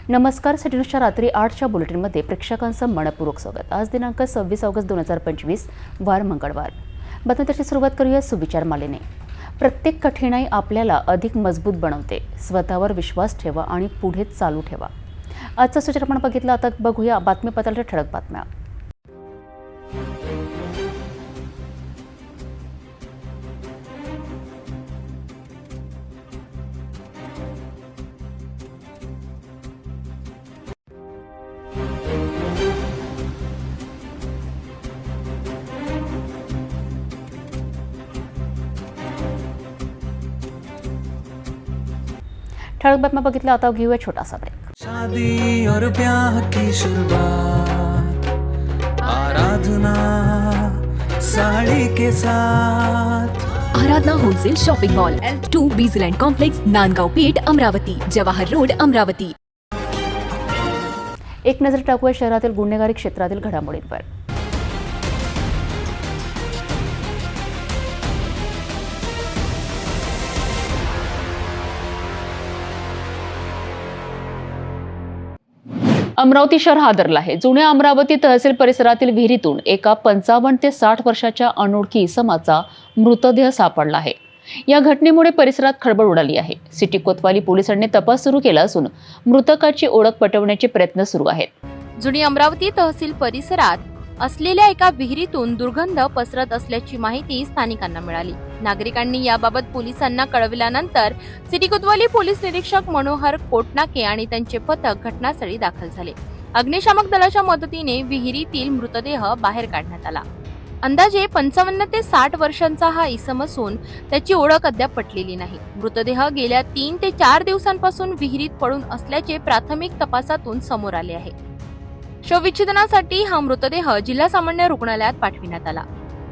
नमस्कार. सिटी न्यूजच्या रात्री 8च्या बुलेटिनमध्ये प्रेक्षकांचं मनपूर्वक स्वागत. आज दिनांक 26 ऑगस्ट 2025 वार मंगळवार. बातमीची सुरुवात करूया सुविचार मालेने. प्रत्येक कठीणाई आपल्याला अधिक मजबूत बनवते. स्वतःवर विश्वास ठेवा आणि पुढे चालू ठेवा. आजचा सुविचार आपण बघितला. आता बघूया बातमीपत्राच्या ठळक बातम्या. ठळक बातम्या बघितल्या. आता घेऊया छोटासा ब्रेक. शादी और ब्याह की शुरुआत आराधना साड़ी के साथ. Aradhana wholesale shopping mall L2 बीझलँड कॉम्प्लेक्स, नांदगाव पेठ, अमरावती, जवाहर रोड, अमरावती. एक नजर टाकूया शहरातील गुन्हेगारी क्षेत्रातील घडामोडींवर. अमरावती शहर हादरलं आहे. जुन्या अमरावती तहसील परिसरातील विहिरीतून एका 55 ते 60 वर्षाच्या अनोळखी इसमाचा मृतदेह सापडला आहे. या घटनेमुळे परिसरात खळबळ उडाली आहे. सिटी कोतवाली पोलिसांनी तपास सुरू केला असून मृतकाची ओळख पटवण्याचे प्रयत्न सुरू आहेत. जुनी अमरावती तहसील परिसरात असलेल्या एका विहिरीतून दुर्गंध पसरत असल्याची माहिती स्थानिकांना मिळाली. नागरिकांनी याबाबत पोलिसांना कळविल्यानंतर सिटी कोतवाली पोलीस निरीक्षक मनोहर कोटनाके आणि त्यांचे पथक घटनास्थळी दाखल झाले. अग्निशामक दलाच्या मदतीने विहिरीतील मृतदेह बाहेर काढण्यात आला. अंदाजे 55 ते 60 वर्षांचा हा इसम असून त्याची ओळख अद्याप पटलेली नाही. मृतदेह गेल्या 3 ते 4 दिवसांपासून विहिरीत पडून असल्याचे प्राथमिक तपासातून समोर आले आहे. शवविच्छेदनासाठी हा मृतदेह जिल्हा सामान्य रुग्णालयात पाठविण्यात आला.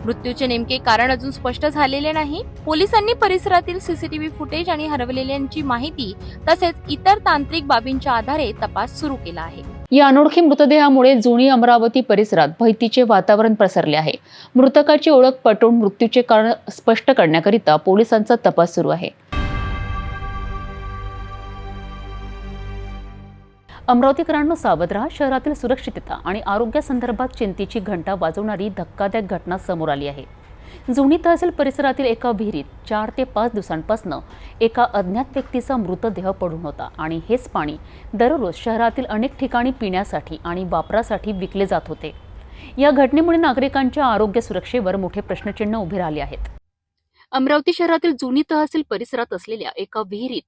मृत्यूचे नेमके कारण अजून स्पष्ट झालेले नाही. पोलिसांनी परिसरातील सीसीटीव्ही फुटेज आणि हरवलेल्यांची माहिती तसेच इतर तांत्रिक बाबींच्या आधारे तपास सुरू केला आहे. या अनोळखी मृतदेहामुळे जुनी अमरावती परिसरात भीतीचे वातावरण पसरले आहे. मृतकाची ओळख पटवून मृत्यूचे कारण स्पष्ट करण्याकरिता पोलिसांचा तपास सुरू आहे. अमरावतीकरांनो सावध राहा. शहरातील सुरक्षितता आणि आरोग्यासंदर्भात चिंतेची घंटा वाजवणारी धक्कादायक घटना समोर आली आहे. जुनी तहसील परिसरातील एका विहिरीत 4 ते 5 दिवसांपासून एका अज्ञात व्यक्तीचा मृतदेह पडून होता आणि हेच पाणी दररोज शहरातील अनेक ठिकाणी पिण्यासाठी आणि वापरासाठी विकले जात होते. या घटनेमुळे नागरिकांच्या आरोग्य सुरक्षेवर मोठे प्रश्नचिन्ह उभे राहिले आहेत. अमरावती शहरातील जुनी तहसील परिसरात असलेल्या एका विहिरीत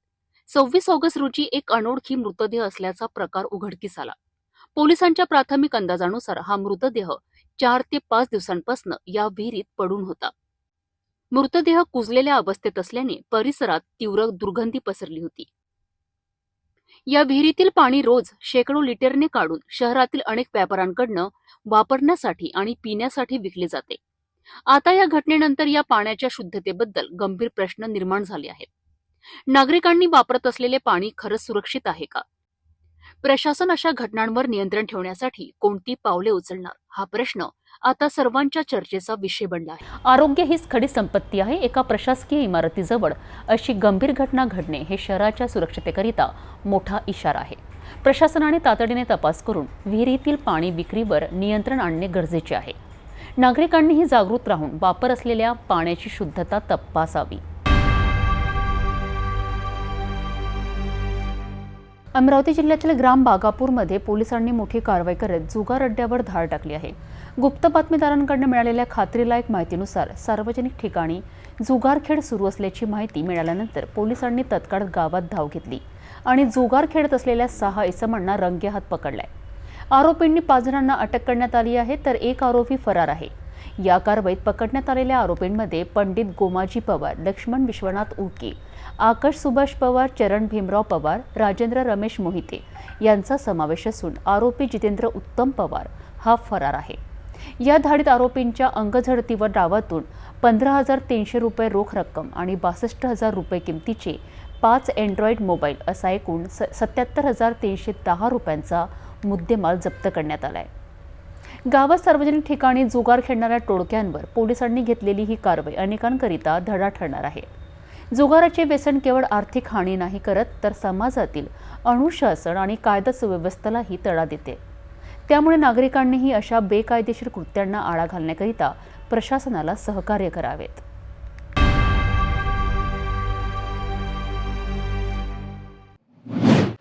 26 ऑगस्ट रोजी एक अनोळखी मृतदेह असल्याचा प्रकार उघडकीस आला. पोलिसांच्या प्राथमिक अंदाजानुसार हा मृतदेह 4 ते 5 दिवसांपासून या विहिरीत पडून होता. मृतदेह कुजलेल्या अवस्थेत असल्याने परिसरात तीव्र दुर्गंधी पसरली होती. या विहिरीतील पाणी रोज शेकडो लिटरने काढून शहरातील अनेक व्यापाऱ्यांकडून वापरण्यासाठी आणि पिण्यासाठी विकले जाते. आता या घटनेनंतर या पाण्याच्या शुद्धतेबद्दल गंभीर प्रश्न निर्माण झाले आहेत. नागरिकांनी वापरत असलेले पाणी खरंच सुरक्षित आहे का? प्रशासन अशा घटनांवर नियंत्रण ठेवण्यासाठी कोणती पावले उचलणार, हा प्रश्न आता सर्वांच्या चर्चेचा विषय बनला आहे. आरोग्य हीच खरी संपत्ती आहे. एका प्रशासकीय इमारतीजवळ अशी गंभीर घटना घडणे हे शहराच्या सुरक्षितेकरिता मोठा इशारा आहे. प्रशासनाने तातडीने तपास करून विहिरीतील पाणी विक्रीवर नियंत्रण आणणे गरजेचे आहे. नागरिकांनीही जागृत राहून वापर असलेल्या पाण्याची शुद्धता तपासावी. अमरावती जिल्ह्यातील ग्राम बागापूरमध्ये पोलिसांनी मोठी कारवाई करत जुगार अड्ड्यावर धाड टाकली आहे. गुप्त बातमीदारांकडून मिळालेल्या खात्रीलायक माहितीनुसार सार्वजनिक ठिकाणी जुगार खेळ सुरू असल्याची माहिती मिळाल्यानंतर पोलिसांनी तत्काळ गावात धाव घेतली आणि जुगार खेळत असलेल्या 6 इसमांना रंगेहात पकडलाय. आरोपींनी 5 जणांना अटक करण्यात आली आहे तर एक आरोपी फरार आहे. या कारवाईत पकडण्यात आलेल्या आरोपींमध्ये पंडित गोमाजी पवार, लक्ष्मण विश्वनाथ उके, आकाश सुभाष पवार, चरण भीमराव पवार, राजेंद्र रमेश मोहिते यांचा समावेश असून आरोपी जितेंद्र उत्तम पवार हा फरार आहे. या धाडीत आरोपींच्या अंगझडतीवर डावातून 15,300 रुपये रोख रक्कम आणि 62,000 रुपये किमतीचे 5 अँड्रॉइड मोबाईल असा एकूण 77,310 रुपयांचा मुद्देमाल जप्त करण्यात आलाय. गावात सार्वजनिक ठिकाणी जुगार खेळणाऱ्या टोळक्यांवर पोलिसांनी घेतलेली ही कारवाई अनेकांकरिता धडा ठरणार आहे. जुगाराचे व्यसन केवळ आर्थिक हानी नाही करत तर समाजातील अनुशासन आणि कायदा सुव्यवस्थेलाही तडा देते. त्यामुळे नागरिकांनीही अशा बेकायदेशीर कृत्यांना आळा घालण्याकरिता प्रशासनाला सहकार्य करावेत.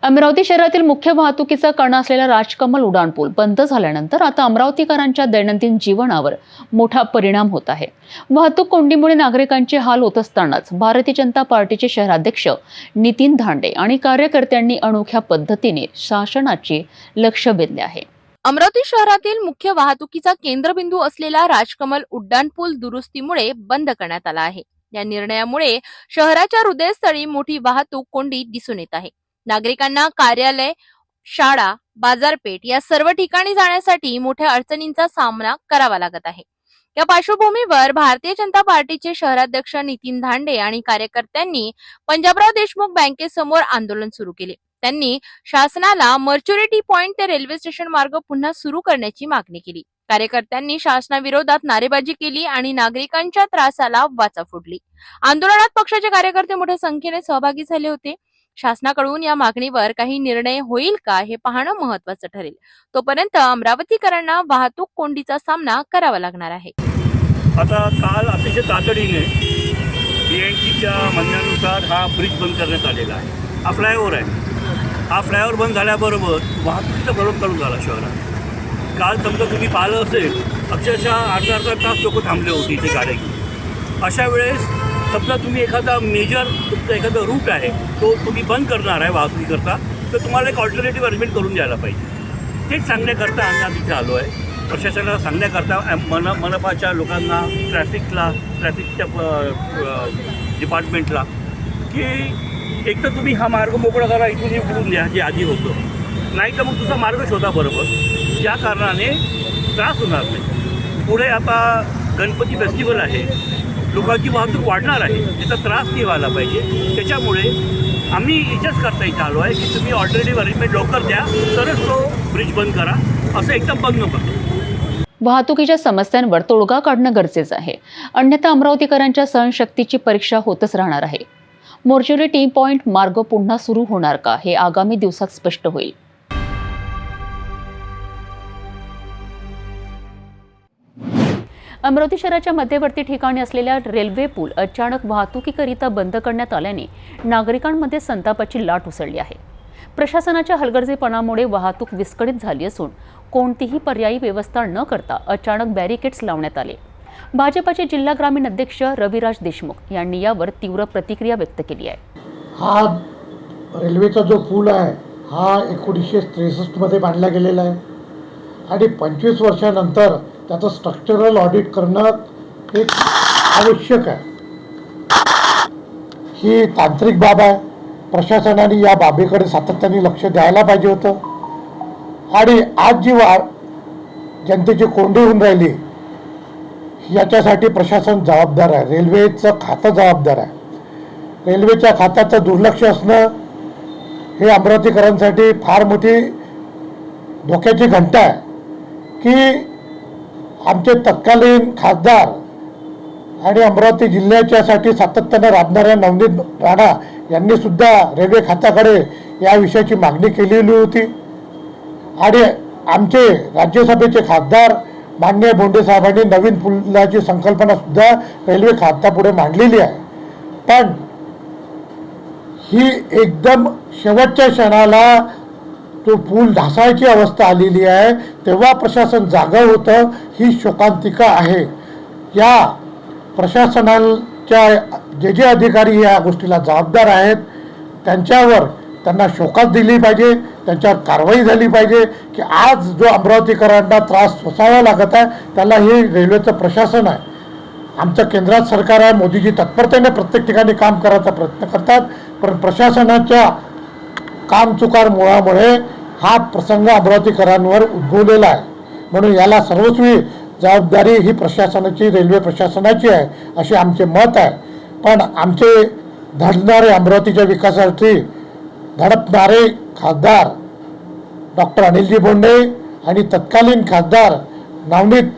अमरावती शहरातील मुख्य वाहतुकीचा कणा असलेला राजकमल उड्डाणपूल बंद झाल्यानंतर आता अमरावतीकरांच्या दैनंदिन जीवनावर मोठा परिणाम होत आहे. वाहतूक कोंडीमुळे नागरिकांचे हाल होत असतानाच भारतीय जनता पार्टीचे शहराध्यक्ष नितीन धांडे आणि कार्यकर्त्यांनी अनोख्या पद्धतीने शासनाचे लक्ष वेधले आहे. अमरावती शहरातील मुख्य वाहतुकीचा केंद्रबिंदू असलेला राजकमल उड्डाणपूल दुरुस्तीमुळे बंद करण्यात आला आहे. या निर्णयामुळे शहराच्या हृदयस्थळी मोठी वाहतूक कोंडी दिसून येत आहे. नागरिकांना कार्यालय, शाळा, बाजारपेठ या सर्व ठिकाणी जाण्यासाठी मोठ्या अडचणींचा सामना करावा लागत आहे. या पार्श्वभूमीवर भारतीय जनता पार्टीचे शहराध्यक्ष नितीन धांडे आणि कार्यकर्त्यांनी पंजाबराव देशमुख बँकेसमोर आंदोलन सुरू केले. त्यांनी शासनाला मर्च्युरिटी पॉइंट ते रेल्वे स्टेशन मार्ग पुन्हा सुरू करण्याची मागणी केली. कार्यकर्त्यांनी शासनाविरोधात नारेबाजी केली आणि नागरिकांच्या त्रासाला वाचा फोडली. आंदोलनात पक्षाचे कार्यकर्ते मोठ्या संख्येने सहभागी झाले होते. शासनाकडून या मागणीवर काही निर्णय होईल का हे पाहणं महत्त्वाचं ठरेल. तोपर्यंत अमरावतीकरांना वाहतूक कोंडीचा सामना करावा लागणार आहे. आता काल अतिशय तातडीने BNTच्या म्हणण्यानुसार हा ब्रिज बंद करण्यात आलेला आहे. हा फ्लायओव्हर आहे. हा फ्लायओव्हर बंद झाल्याबरोबर वाहतुकीचा प्रॉब्लेम चालू झाला शहरात. काल समजा तुम्ही पाहिलं असेल, अक्षरशः अर्धा तास लोक थांबले होते इथे गाड्या घेऊन. अशा वेळेस समजा तुम्ही एखादा मेजर तुमचा एखादा रूट आहे तो तुम्ही बंद करणार आहे वाहतुकीकरता, तर तुम्हाला एक ऑल्टरनेटिव्ह अरेंजमेंट करून द्यायला पाहिजे. तेच सांगण्याकरता आम्ही आज इथे आलो आहे. प्रशासनाला सांगण्याकरता मनपाच्या लोकांना, ट्रॅफिकच्या डिपार्टमेंटला की एक तर तुम्ही हा मार्ग मोकळा करा, इथून उघडून द्या जे आधी होतं, नाही तर मग तुझा मार्ग शोधा बरोबर, ज्या कारणाने त्रास होणार नाही. पुढे आता गणपती फेस्टिवल आहे, लोकांची वाहतूक वाढणार आहे, त्याचा त्रास नाही व्हायला पाहिजे. त्याच्यामुळे आम्ही इथेच करता इथे आलो आहे की तुम्ही ऑल्टरनेटिव्ह अरेंजमेंट लवकर द्या, तरच तो ब्रिज बंद करा, असं एकदम बंद नको. वाहतुकीच्या समस्यांवर तोडगा काढणं गरजेचं आहे, अन्यथा अमरावतीकरांच्या सहनशक्तीची परीक्षा होतच राहणार आहे. मॉर्च्युरिटी पॉइंट मार्ग पुन्हा सुरू होणार का हे आगामी दिवसात स्पष्ट होईल. अमरावती शहराच्या मध्यवर्ती ठिकाणी असलेल्या रेल्वे पूल अचानक वाहतुकीकरिता बंद करण्यात आल्याने नागरिकांमध्ये संतापाची लाट उसळली आहे. प्रशासनाच्या हलगर्जीपणामुळे वाहतूक विस्कळीत झाली असून कोणतीही पर्यायी व्यवस्था न करता अचानक बॅरिकेड्स लावण्यात आले. भाजपाचे जिल्हा ग्रामीण अध्यक्ष रविराज देशमुख यांनी यावर तीव्र प्रतिक्रिया व्यक्त केली आहे. हा रेल्वेचा जो पूल आहे हा 1963 मध्ये बांधला गेलेला आहे आणि 25 वर्षानंतर त्याचं स्ट्रक्चरल ऑडिट करणं हे आवश्यक आहे. ही तांत्रिक बाब आहे. प्रशासनाने या बाबीकडे सातत्याने लक्ष द्यायला पाहिजे होतं. आणि आज जी जनतेची कोंडी होऊन राहिली याच्यासाठी प्रशासन जबाबदार आहे, रेल्वेचं खातं जबाबदार आहे. रेल्वेच्या खात्याचं दुर्लक्ष असणं हे अमरावतीकरांसाठी फार मोठी धोक्याची घंटा आहे की आमचे तत्कालीन खासदार आणि अमरावती जिल्ह्याच्यासाठी सातत्यानं राबणाऱ्या नवनीत राणा यांनी सुद्धा रेल्वे खात्याकडे या विषयाची मागणी केलेली होती. आणि आमचे राज्यसभेचे खासदार माननीय बोंडे साहेबांनी नवीन पुलाची संकल्पना सुद्धा रेल्वे खात्यापुढे मांडलेली आहे. पण ही एकदम शेवटच्या क्षणाला तो पूल ढासायची अवस्था आलेली आहे, तेव्हा प्रशासन जागं होतं. ही शोकांतिका आहे. या प्रशासनाच्या जे अधिकारी या गोष्टीला जबाबदार आहेत त्यांना शोकास दिली पाहिजे, त्यांच्यावर कारवाई झाली पाहिजे की आज जो अमरावतीकरांना त्रास सोसावा लागत आहे त्याला हे रेल्वेचं प्रशासन आहे. आमचं केंद्रात सरकार आहे, मोदीजी तत्परतेने प्रत्येक ठिकाणी काम करायचा प्रयत्न करतात, पण प्रशासनाच्या कामचुकार मुळामुळे हा प्रसंग अमरावतीकरांवर उद्भवलेला आहे. म्हणून याला सर्वस्वी जबाबदारी ही प्रशासनाची, रेल्वे प्रशासनाची आहे असे आमचे मत आहे. पण आमचे धडणारे, अमरावतीच्या विकासासाठी धडपणारे खासदार डॉक्टर अनिलजी बोंडे आणि तत्कालीन खासदार नवनीत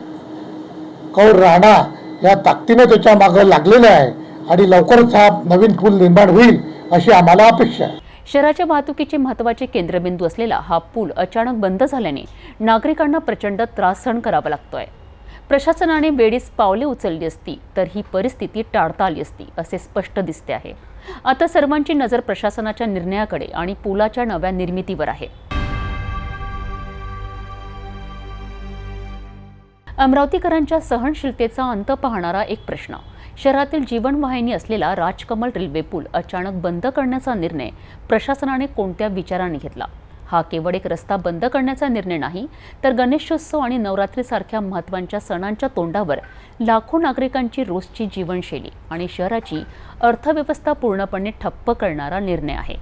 कौर राणा या ताकदीने त्याच्या मागे लागलेले आहे आणि लवकरच हा नवीन पूल निर्माण होईल अशी आम्हाला अपेक्षा आहे. शहराच्या वाहतुकीचे महत्त्वाचे केंद्रबिंदू असलेला हा पूल अचानक बंद झाल्याने नागरिकांना प्रचंड त्रास सहन करावा लागतोय. प्रशासनाने वेळीच पावले उचलली असती तर ही परिस्थिती टाळता आली असती असे स्पष्ट दिसते आहे. आता सर्वांची नजर प्रशासनाच्या निर्णयाकडे आणि पुलाच्या नव्या निर्मितीवर आहे. अमरावतीकरांच्या सहनशीलतेचा अंत पाहणारा एक प्रश्न. शहरातील जीवनवाहिनी असलेला राजकमल रेल्वे पूल अचानक बंद करण्याचा निर्णय प्रशासनाने कोणत्या विचाराने घेतला? हा केवळ एक रस्ता बंद करण्याचा निर्णय नाही, तर गणेशोत्सव आणि नवरात्रीसारख्या महत्त्वाच्या सणांच्या तोंडावर लाखो नागरिकांची रोजची जीवनशैली आणि शहराची अर्थव्यवस्था पूर्णपणे ठप्प करणारा निर्णय आहे.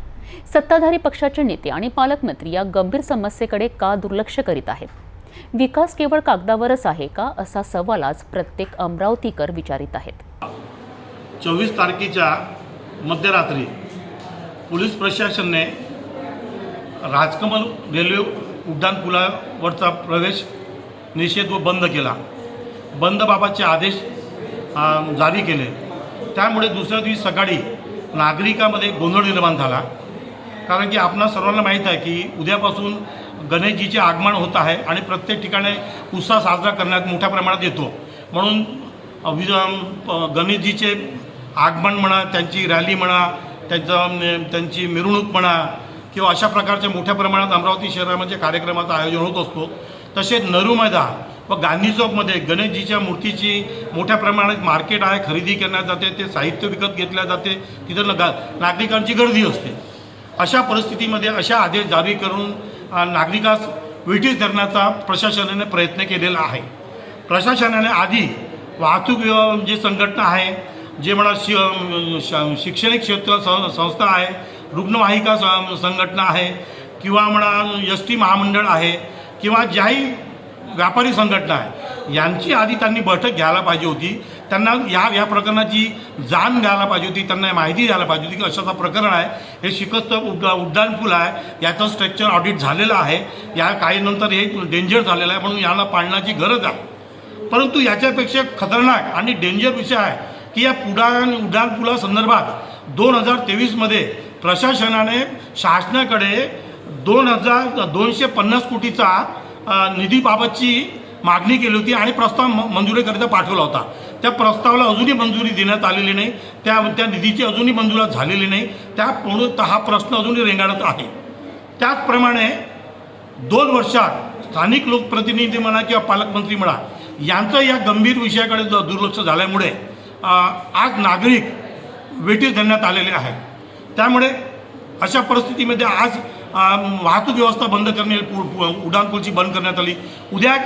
सत्ताधारी पक्षाचे नेते आणि पालकमंत्री या गंभीर समस्येकडे का दुर्लक्ष करीत आहेत? विकास केवळ कागदावरच आहे का, असा सवाल आज प्रत्येक अमरावतीकर विचारित आहेत. 24 तारखेच्या मध्यरात्री पोलीस प्रशासनाने राजकमल रेल्वे उड्डाणपुलावरचा प्रवेश निषेध व बंद केला. बंदबाबतचे आदेश जारी केले. त्यामुळे दुसऱ्या दिवशी सकाळी नागरिकांमध्ये गोंधळ निर्माण झाला. कारण की आपणा सर्वांना माहीत आहे की उद्यापासून गणेशजीचे आगमन होत आहे आणि प्रत्येक ठिकाणी उत्साह साजरा करण्यात मोठ्या प्रमाणात येतो. म्हणून गणेशजीचे आगमन म्हणा, त्यांची रॅली म्हणा, त्यांची मिरवणूक म्हणा किंवा अशा प्रकारच्या मोठ्या प्रमाणात अमरावती शहरामध्ये कार्यक्रमाचं आयोजन होत असतो. तसेच नरू मैदान व गांधी चौकमध्ये गणेशजीच्या मूर्तीची मोठ्या प्रमाणात मार्केट आहे, खरेदी करण्यात जाते, ते साहित्य विकत घेतल्या जाते, तिथं नागरिकांची गर्दी असते. अशा परिस्थितीमध्ये अशा आदेश जारी करून नागरिकास वेठीस धरण्याचा प्रशासनाने प्रयत्न केलेला आहे. प्रशासनाने आधी वाहतूक जे संघटना आहे, जे म्हणा शैक्षणिक क्षेत्र संस्था आहे, रुग्णवाहिका संघटना आहे किंवा म्हणा ST महामंडळ आहे किंवा ज्याही व्यापारी संघटना आहे, यांची आधी त्यांनी बैठक घ्यायला पाहिजे होती. त्यांना या प्रकरणाची जाण द्यायला पाहिजे होती, त्यांना माहिती द्यायला पाहिजे होती की अशाचं प्रकरण आहे, हे शिकस्त उड्डाणपूल आहे, याचं स्ट्रक्चर ऑडिट झालेलं आहे, या काही नंतर हे डेंजर झालेलं आहे, म्हणून याला पाळण्याची गरज आहे. परंतु याच्यापेक्षा खतरनाक आणि डेंजर विषय आहे की या उड्डाणपुलासंदर्भात 2023मध्ये प्रशासनाने शासनाकडे 2,250 कोटीचा निधीबाबतची मागणी केली होती आणि प्रस्ताव मंजुरीकरिता पाठवला होता. त्या प्रस्तावाला अजूनही मंजुरी देण्यात आलेली नाही, त्या निधीची अजूनही मंजुरी झालेली नाही. त्यामुळे हा प्रश्न अजूनही रेंगाळत आहे. त्याचप्रमाणे 2 वर्षात स्थानिक लोकप्रतिनिधी म्हणा किंवा पालकमंत्री म्हणा, यांचं या गंभीर विषयाकडे दुर्लक्ष झाल्यामुळे आज नागरिक वेठीस धरण्यात आलेले आहे. त्यामुळे अशा परिस्थितीमध्ये आज वाहतूक व्यवस्था बंद करणे, उड्डाणपूलची बंद करण्यात आली. उद्या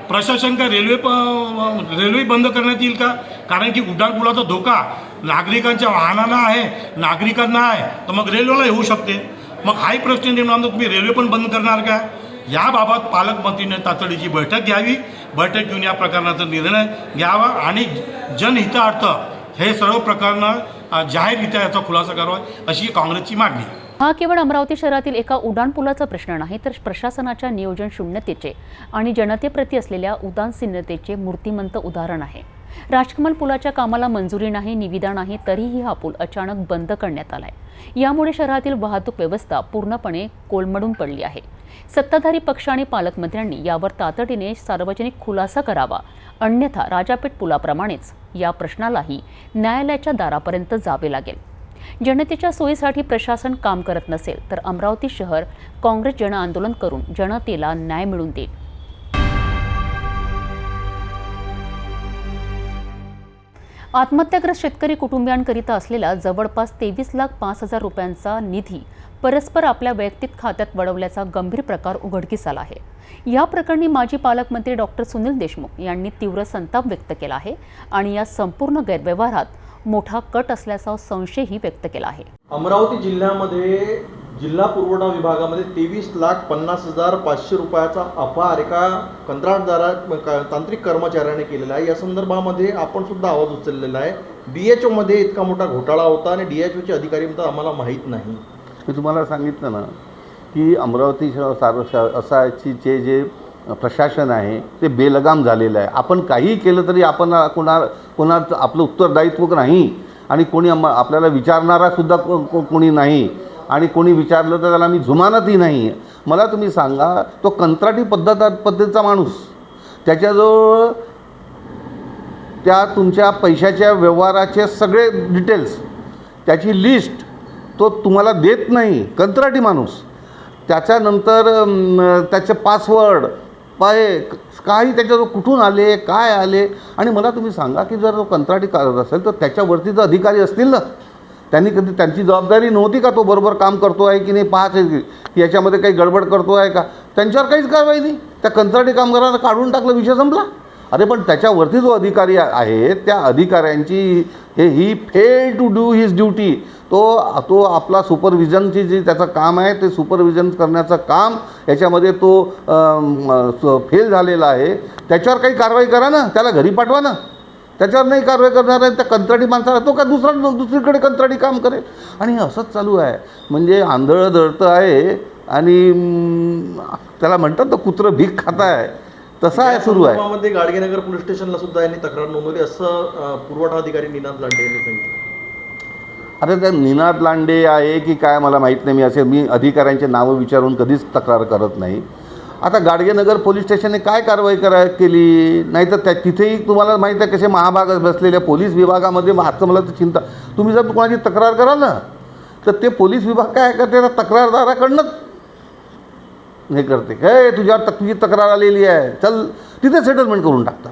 प्रशासन का रेल्वे बंद करण्यात येईल का? कारण की उड्डाणपुलाचा धोका नागरिकांच्या वाहनांना आहे, नागरिकांना आहे, तर मग रेल्वेला येऊ शकते. मग हाही प्रश्न निर्माण होतो, तुम्ही रेल्वे पण बंद करणार का? याबाबत पालकमंत्रीने तातडीची बैठक घ्यावी. बैठक घेऊन या प्रकरणाचा निर्णय घ्यावा आणि जनहितार्थ हे सर्व प्रकरणं जाहीररित्या याचा खुलासा करावा, अशी काँग्रेसची मागणी. हा केवळ अमरावती शहरातील एका उड्डाणपुलाचा प्रश्न नाही, तर प्रशासनाच्या नियोजन शून्यतेचे आणि जनतेप्रती असलेल्या उदासीनतेचे मूर्तिमंत उदाहरण आहे. राजकमल पुलाच्या कामाला मंजुरी नाही, निविदा नाही, तरीही हा पूल अचानक बंद करण्यात आलाय. यामुळे शहरातील वाहतूक व्यवस्था पूर्णपणे कोलमडून पडली आहे. सत्ताधारी पक्ष आणि पालकमंत्र्यांनी यावर तातडीने सार्वजनिक खुलासा करावा, अन्यथा राजापेठ पुलाप्रमाणेच या प्रश्नालाही न्यायालयाच्या दारापर्यंत जावे लागेल. जनतेच्या सोयीसाठी प्रशासन काम करत नसेल तर अमरावती शहर काँग्रेस जन आंदोलन करून जनतेला न्याय मिळवून देईल. आत्महत्याग्रस्त शेतकरी कुटुंबियांकरिता असलेला जवळपास 23,05,000 रुपयांचा निधी परस्पर आपल्या वैयक्तिक खात्यात वळवल्याचा गंभीर प्रकार उघडकीस आला आहे. या प्रकरणी माजी पालकमंत्री डॉक्टर सुनील देशमुख यांनी तीव्र संताप व्यक्त केला आहे आणि या संपूर्ण गैरव्यवहारात मोठा कट असल्याचा संशयही व्यक्त केला आहे. अमरावती जिल्ह्यामध्ये जिल्हा पुरवठा विभागामध्ये 23,50,500 रुपयाचा अपहार एका कंत्राटदारा तांत्रिक कर्मचाऱ्याने केलेला आहे. या संदर्भामध्ये आपण सुद्धा आवाज उचललेला आहे. DHO मध्ये इतका मोठा घोटाळा होता आणि DHOचे अधिकारी म्हणतात आम्हाला माहीत नाही. मी तुम्हाला सांगितलं ना की अमरावती असायचे जे प्रशासन आहे ते बेलगाम झालेलं आहे. आपण काही केलं तरी आपण कोणाचं आपलं उत्तरदायित्व नाही आणि कोणी आपल्याला विचारणारासुद्धा कोणी नाही, आणि कोणी विचारलं तर त्याला मी जुमानतही नाही. मला तुम्ही सांगा, तो कंत्राटी पद्धतीचा माणूस, त्याच्याजवळ त्या तुमच्या पैशाच्या व्यवहाराचे सगळे डिटेल्स, त्याची लिस्ट तो तुम्हाला देत नाही, कंत्राटी माणूस. त्याच्यानंतर त्याचे पासवर्ड काही त्याच्याजवळ कुठून आले, काय आले. आणि मला तुम्ही सांगा की जर तो कंत्राटी करत असेल तर त्याच्यावरती तर अधिकारी असतील ना, त्यांनी कधी त्यांची जबाबदारी नव्हती का तो बरोबर काम करतो आहे की नाही पाहायचं, की याच्यामध्ये काही गडबड करतो आहे का. त्यांच्यावर काहीच कारवाई नाही, त्या कंत्राटी कामगारांना काढून टाकलं, विषय संपला. अरे पण त्याच्यावरती जो अधिकारी आहे त्या अधिकाऱ्यांची ही fail to do his duty, तो आपला सुपरविजनची जी त्याचं काम आहे ते सुपरविजन करण्याचं काम याच्यामध्ये तो फेल झालेला आहे. त्याच्यावर काही कारवाई करा ना, त्याला घरी पाठवा ना. त्याच्यावर नाही कारवाई करणार आहे त्या कंत्राटी माणसाला, तो का दुसरीकडे कंत्राटी काम करेल. आणि असंच चालू आहे, म्हणजे आंधळं दळतं आहे आणि त्याला म्हणतात ना कुत्रं भीक खाता आहे, तसं आहे सुरू आहे. मध्ये गाडगेनगर पोलीस स्टेशनला सुद्धा यांनी तक्रार नोंदवली असं पुरवठा अधिकारी निनाद लांडे यांनी सांगितलं. अरे त्या निनाद लांडे आहे की काय मला माहीत नाही, मी अधिकाऱ्यांचे नावं विचारून कधीच तक्रार करत नाही. आता गाडगेनगर पोलीस स्टेशनने काय कारवाई केली नाही तर तिथेही तुम्हाला माहीत आहे कसे महाभाग बसलेल्या पोलीस विभागामध्ये. आजचं मला तर चिंता, तुम्ही जर कोणाची तक्रार कराल ना तर ते पोलीस विभाग काय करते, तक्रारदाराकडनंच हे करते, काय तुझी तक्रार आलेली आहे, चल तिथे सेटलमेंट करून टाकतात.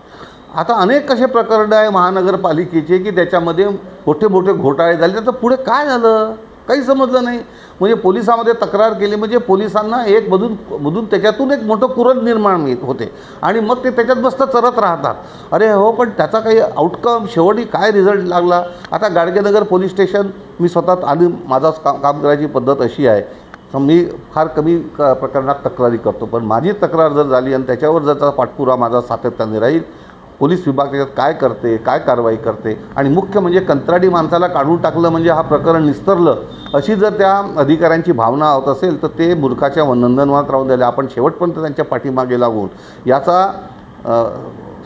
आता अनेक कसे प्रकरण आहे महानगरपालिकेचे की त्याच्यामध्ये मोठे मोठे घोटाळे झाले, त्याचं पुढे काय झालं काही समजलं नाही. म्हणजे पोलिसामध्ये तक्रार केली म्हणजे पोलिसांना एक मधून त्याच्यातून एक मोठं कुरण निर्माण होते आणि मग ते त्याच्यात मस्त चरत राहतात. अरे हो, पण त्याचा काही आउटकम शेवटी काय रिझल्ट लागला. आता गाडगेनगर पोलीस स्टेशन मी स्वतः आणि माझा काम करायची पद्धत अशी आहे, मी फार कमी प्रकरणात तक्रारी करतो, पण माझी तक्रार जर झाली आणि त्याच्यावर जर त्याचा पाठपुरावा माझा सातत्याने राहील, पोलीस विभाग त्याच्यात काय करते, काय कारवाई करते, आणि मुख्य म्हणजे कंत्राटी माणसाला काढून टाकलं म्हणजे हा प्रकरण निस्तरलं अशी जर त्या अधिकाऱ्यांची भावना होत असेल तर ते मूर्खाच्या नंदनवनात राहून द्यायला. आपण शेवटपर्यंत त्यांच्या पाठीमागे लागून याचा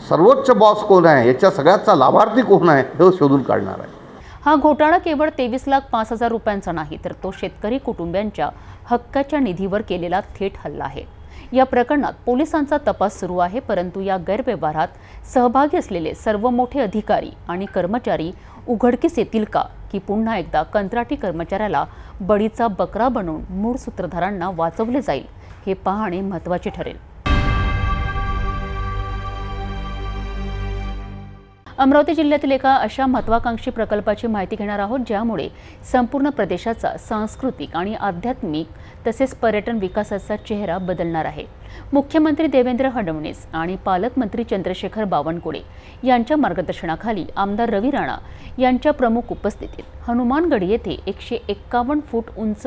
सर्वोच्च बॉस कोण आहे, याच्या सगळ्याचा लाभार्थी कोण आहे हे शोधून काढणार आहे. हा घोटाळा केवळ 23,05,000 रुपयांचा नाही, तर तो शेतकरी कुटुंबियांच्या हक्काच्या निधीवर केलेला थेट हल्ला आहे. या प्रकरणात पोलिसांचा तपास सुरू आहे, परंतु या गैरव्यवहारात सहभागी असलेले सर्व मोठे अधिकारी आणि कर्मचारी उघडकीस येतील का, की पुन्हा एकदा कंत्राटी कर्मचाऱ्याला बळीचा बकरा बनवून मूळ सूत्रधारांना वाचवले जाईल, हे पाहणे महत्त्वाचे ठरेल. अमरावती जिल्ह्यातील एका अशा महत्त्वाकांक्षी प्रकल्पाची माहिती घेणार आहोत, ज्यामुळे संपूर्ण प्रदेशाचा सांस्कृतिक आणि आध्यात्मिक तसेच पर्यटन विकासाचा चेहरा बदलणार आहे. मुख्यमंत्री देवेंद्र फडणवीस आणि पालकमंत्री चंद्रशेखर बावनकुळे यांच्या मार्गदर्शनाखाली आमदार रवी राणा यांच्या प्रमुख उपस्थितीत हनुमानगढी येथे 151 फूट उंच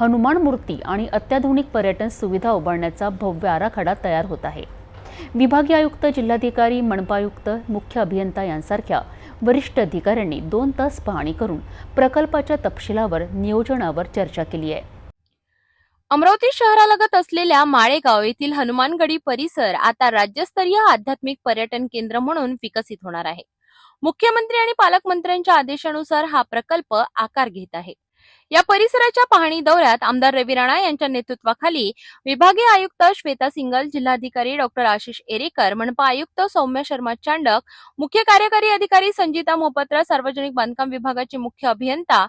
हनुमान मूर्ती आणि अत्याधुनिक पर्यटन सुविधा उभारण्याचा भव्य आराखडा तयार होत आहे. विभागीय आयुक्त, जिल्हाधिकारी, मनपायुक्त, मुख्य अभियंता यांसारख्या वरिष्ठ अधिकाऱ्यांनी 2 तास पाहणी करून प्रकल्पाच्या तपशिलावर, नियोजनावर चर्चा केली आहे. अमरावती शहरालगत असलेल्या माळेगाव येथील हनुमानगढी परिसर आता राज्यस्तरीय आध्यात्मिक पर्यटन केंद्र म्हणून विकसित होणार आहे. मुख्यमंत्री आणि पालकमंत्र्यांच्या आदेशानुसार हा प्रकल्प आकार घेत आहे. या परिसराच्या पाहणी दौऱ्यात आमदार रवी राणा यांच्या नेतृत्वाखाली विभागीय आयुक्त श्वेता सिंगल, जिल्हाधिकारी डॉक्टर आशिष एरेकर, मनपा आयुक्त सौम्य शर्मा चांडक, मुख्य कार्यकारी अधिकारी संजिता मोहपत्रा, सार्वजनिक बांधकाम विभागाचे मुख्य अभियंता,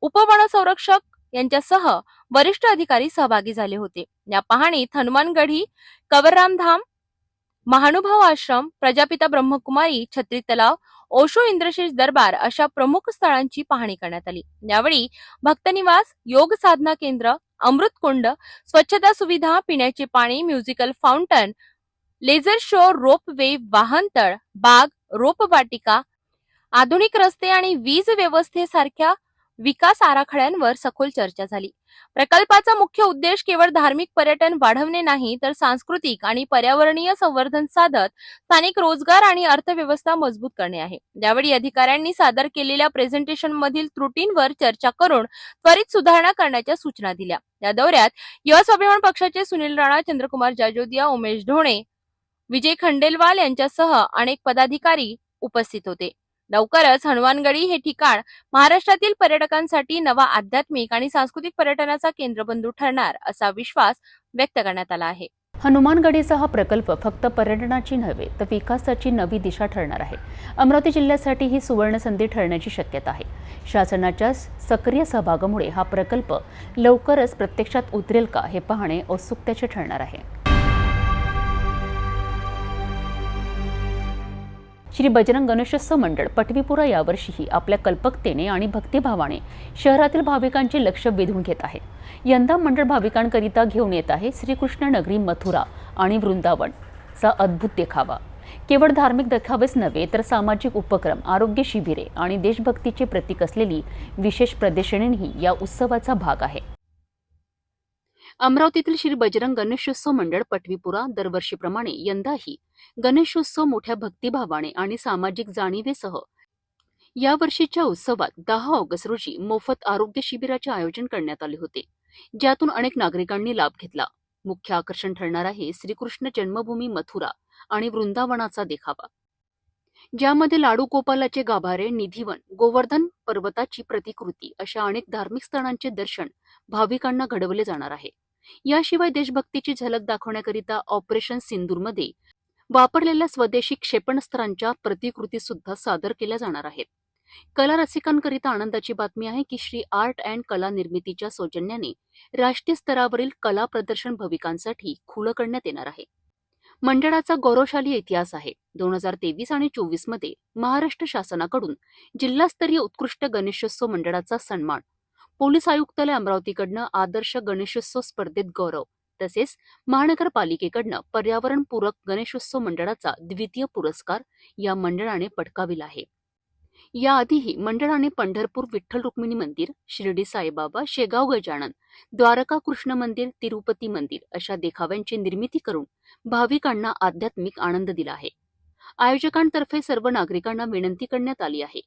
उपवनसंरक्षक यांच्यासह वरिष्ठ अधिकारी सहभागी झाले होते. या पाहणीत हनुमानगढी, कवरराम धाम, महानुभाव आश्रम, प्रजापिता ब्रह्मकुमारी, छत्री तलाव, ओशो इंद्रशीष दरबार अशा प्रमुख स्थळांची पाहणी करण्यात आली. यावेळी भक्तनिवास, योग साधना केंद्र, अमृतकुंड, स्वच्छता सुविधा, पिण्याचे पाणी, म्युझिकल फाउंटन, लेझर शो, रोप वे, वाहनतळ, बाग, रोपवाटिका, आधुनिक रस्ते आणि वीज व्यवस्थेसारख्या विकास आराखड्यांवर सखोल चर्चा झाली. प्रकल्पाचा मुख्य उद्देश केवळ धार्मिक पर्यटन वाढवणे नाही, तर सांस्कृतिक आणि पर्यावरणीय संवर्धन साधत स्थानिक रोजगार आणि अर्थव्यवस्था मजबूत करणे आहे. यावेळी अधिकाऱ्यांनी सादर केलेल्या प्रेझेंटेशन मधील त्रुटींवर चर्चा करून त्वरित सुधारणा करण्याच्या सूचना दिल्या. या दौऱ्यात युवा स्वाभिमान पक्षाचे सुनील राणा, चंद्रकुमार जाजोदिया, उमेश ढोणे, विजय खंडेलवाल यांच्यासह अनेक पदाधिकारी उपस्थित होते. लवकरच हनुमानगडी हे ठिकाण महाराष्ट्रातील पर्यटकांसाठी नवा आध्यात्मिक आणि सांस्कृतिक पर्यटनाचा केंद्रबिंदू ठरणार असा विश्वास व्यक्त करण्यात आला आहे. हनुमानगडीचा हा प्रकल्प फक्त पर्यटनाची नव्हे तर विकासाची नवी दिशा ठरणार आहे. अमरावती जिल्ह्यासाठी ही सुवर्णसंधी ठरण्याची शक्यता आहे. शासनाच्या सक्रिय सहभागामुळे हा प्रकल्प लवकरच प्रत्यक्षात उतरेल का हे पाहणे औत्सुक्याचे ठरणार आहे. श्री बजरंग गणेशोत्सव मंडळ पटवीपुरा यावर्षीही आपल्या कल्पकतेने आणि भक्तिभावाने शहरातील भाविकांचे लक्ष वेधून घेत आहे. यंदा मंडळ भाविकांकरिता घेऊन येत आहे श्रीकृष्ण नगरी मथुरा आणि वृंदावनचा अद्भुत देखावा. केवळ धार्मिक देखावेच नव्हे तर सामाजिक उपक्रम, आरोग्य शिबिरे आणि देशभक्तीचे प्रतीक असलेली विशेष प्रदर्शनीही या उत्सवाचा भाग आहे. अमरावतीतील श्री बजरंग गणेशोत्सव मंडळ पटवीपुरा दरवर्षीप्रमाणे यंदाही गणेशोत्सव मोठ्या भक्तिभावाने आणि सामाजिक जाणीवेसह यावर्षीच्या उत्सवात 10 ऑगस्ट रोजी मोफत आरोग्य शिबिराचे आयोजन करण्यात आले होते, ज्यातून अनेक नागरिकांनी लाभ घेतला. मुख्य आकर्षण ठरणार आहे श्रीकृष्ण जन्मभूमी मथुरा आणि वृंदावनाचा देखावा, ज्यामध्ये लाडू गोपालाचे गाभारे, निधिवन, गोवर्धन पर्वताची प्रतिकृती अशा अनेक धार्मिक स्थळांचे दर्शन भाविकांना घडवले जाणार आहे. याशिवाय देशभक्तीची झलक दाखवण्याकरिता ऑपरेशन सिंदूरमध्ये वापरलेल्या स्वदेशी क्षेपणास्त्रांच्या प्रतिकृती सुद्धा सादर केल्या जाणार आहेत. कला रसिकांकरिता आनंदाची बातमी आहे की श्री आर्ट अँड कला निर्मितीच्या सौजन्याने राष्ट्रीय स्तरावरील कला प्रदर्शन भाविकांसाठी खुलं करण्यात येणार आहे. मंडळाचा गौरवशाली इतिहास आहे. 2023 आणि 24 मध्ये महाराष्ट्र शासनाकडून जिल्हास्तरीय उत्कृष्ट गणेशोत्सव मंडळाचा सन्मान, पोलीस आयुक्तालय अमरावतीकडनं आदर्श गणेशोत्सव स्पर्धेत गौरव तसेच महानगरपालिकेकडनं पर्यावरणपूरक गणेशोत्सव मंडळाचा द्वितीय पुरस्कार या मंडळाने पटकाविला आहे. याआधीही मंडळाने पंढरपूर विठ्ठल रुक्मिणी मंदिर, शिर्डी साईबाबा, शेगाव गजानन, द्वारका कृष्ण मंदिर, तिरुपती मंदिर अशा देखाव्यांची निर्मिती करून भाविकांना आध्यात्मिक आनंद दिला आहे. आयोजकांतर्फे सर्व नागरिकांना विनंती करण्यात आली आहे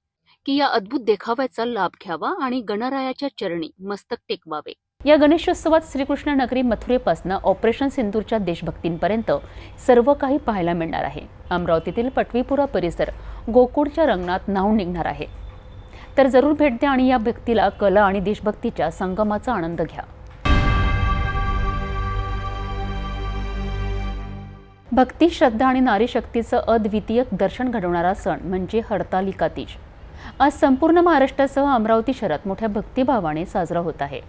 की या अद्भुत देखाव्याचा लाभ घ्यावा आणि गणरायाच्या चरणी मस्तक टेकवावे. या गणेशोत्सवात श्रीकृष्ण नगरी मथुरेपासून ऑपरेशन सिंदूरच्या देशभक्तींपर्यंत सर्व काही पाहायला मिळणार आहे. अमरावतीतील पटवीपुरा परिसर गोकुळच्या रंगणात न्हाऊन निघणार आहे. तर जरूर भेट द्या आणि या भक्तीला कला आणि देशभक्तीच्या संगमाचा आनंद घ्या. भक्ती, श्रद्धा आणि नारी शक्तीचं अद्वितीय दर्शन घडवणारा सण म्हणजे हरतालिका तीज आज संपूर्ण महाराष्ट्रासह अमरावती शहरात मोठ्या भक्तिभावाने साजरा होत आहे.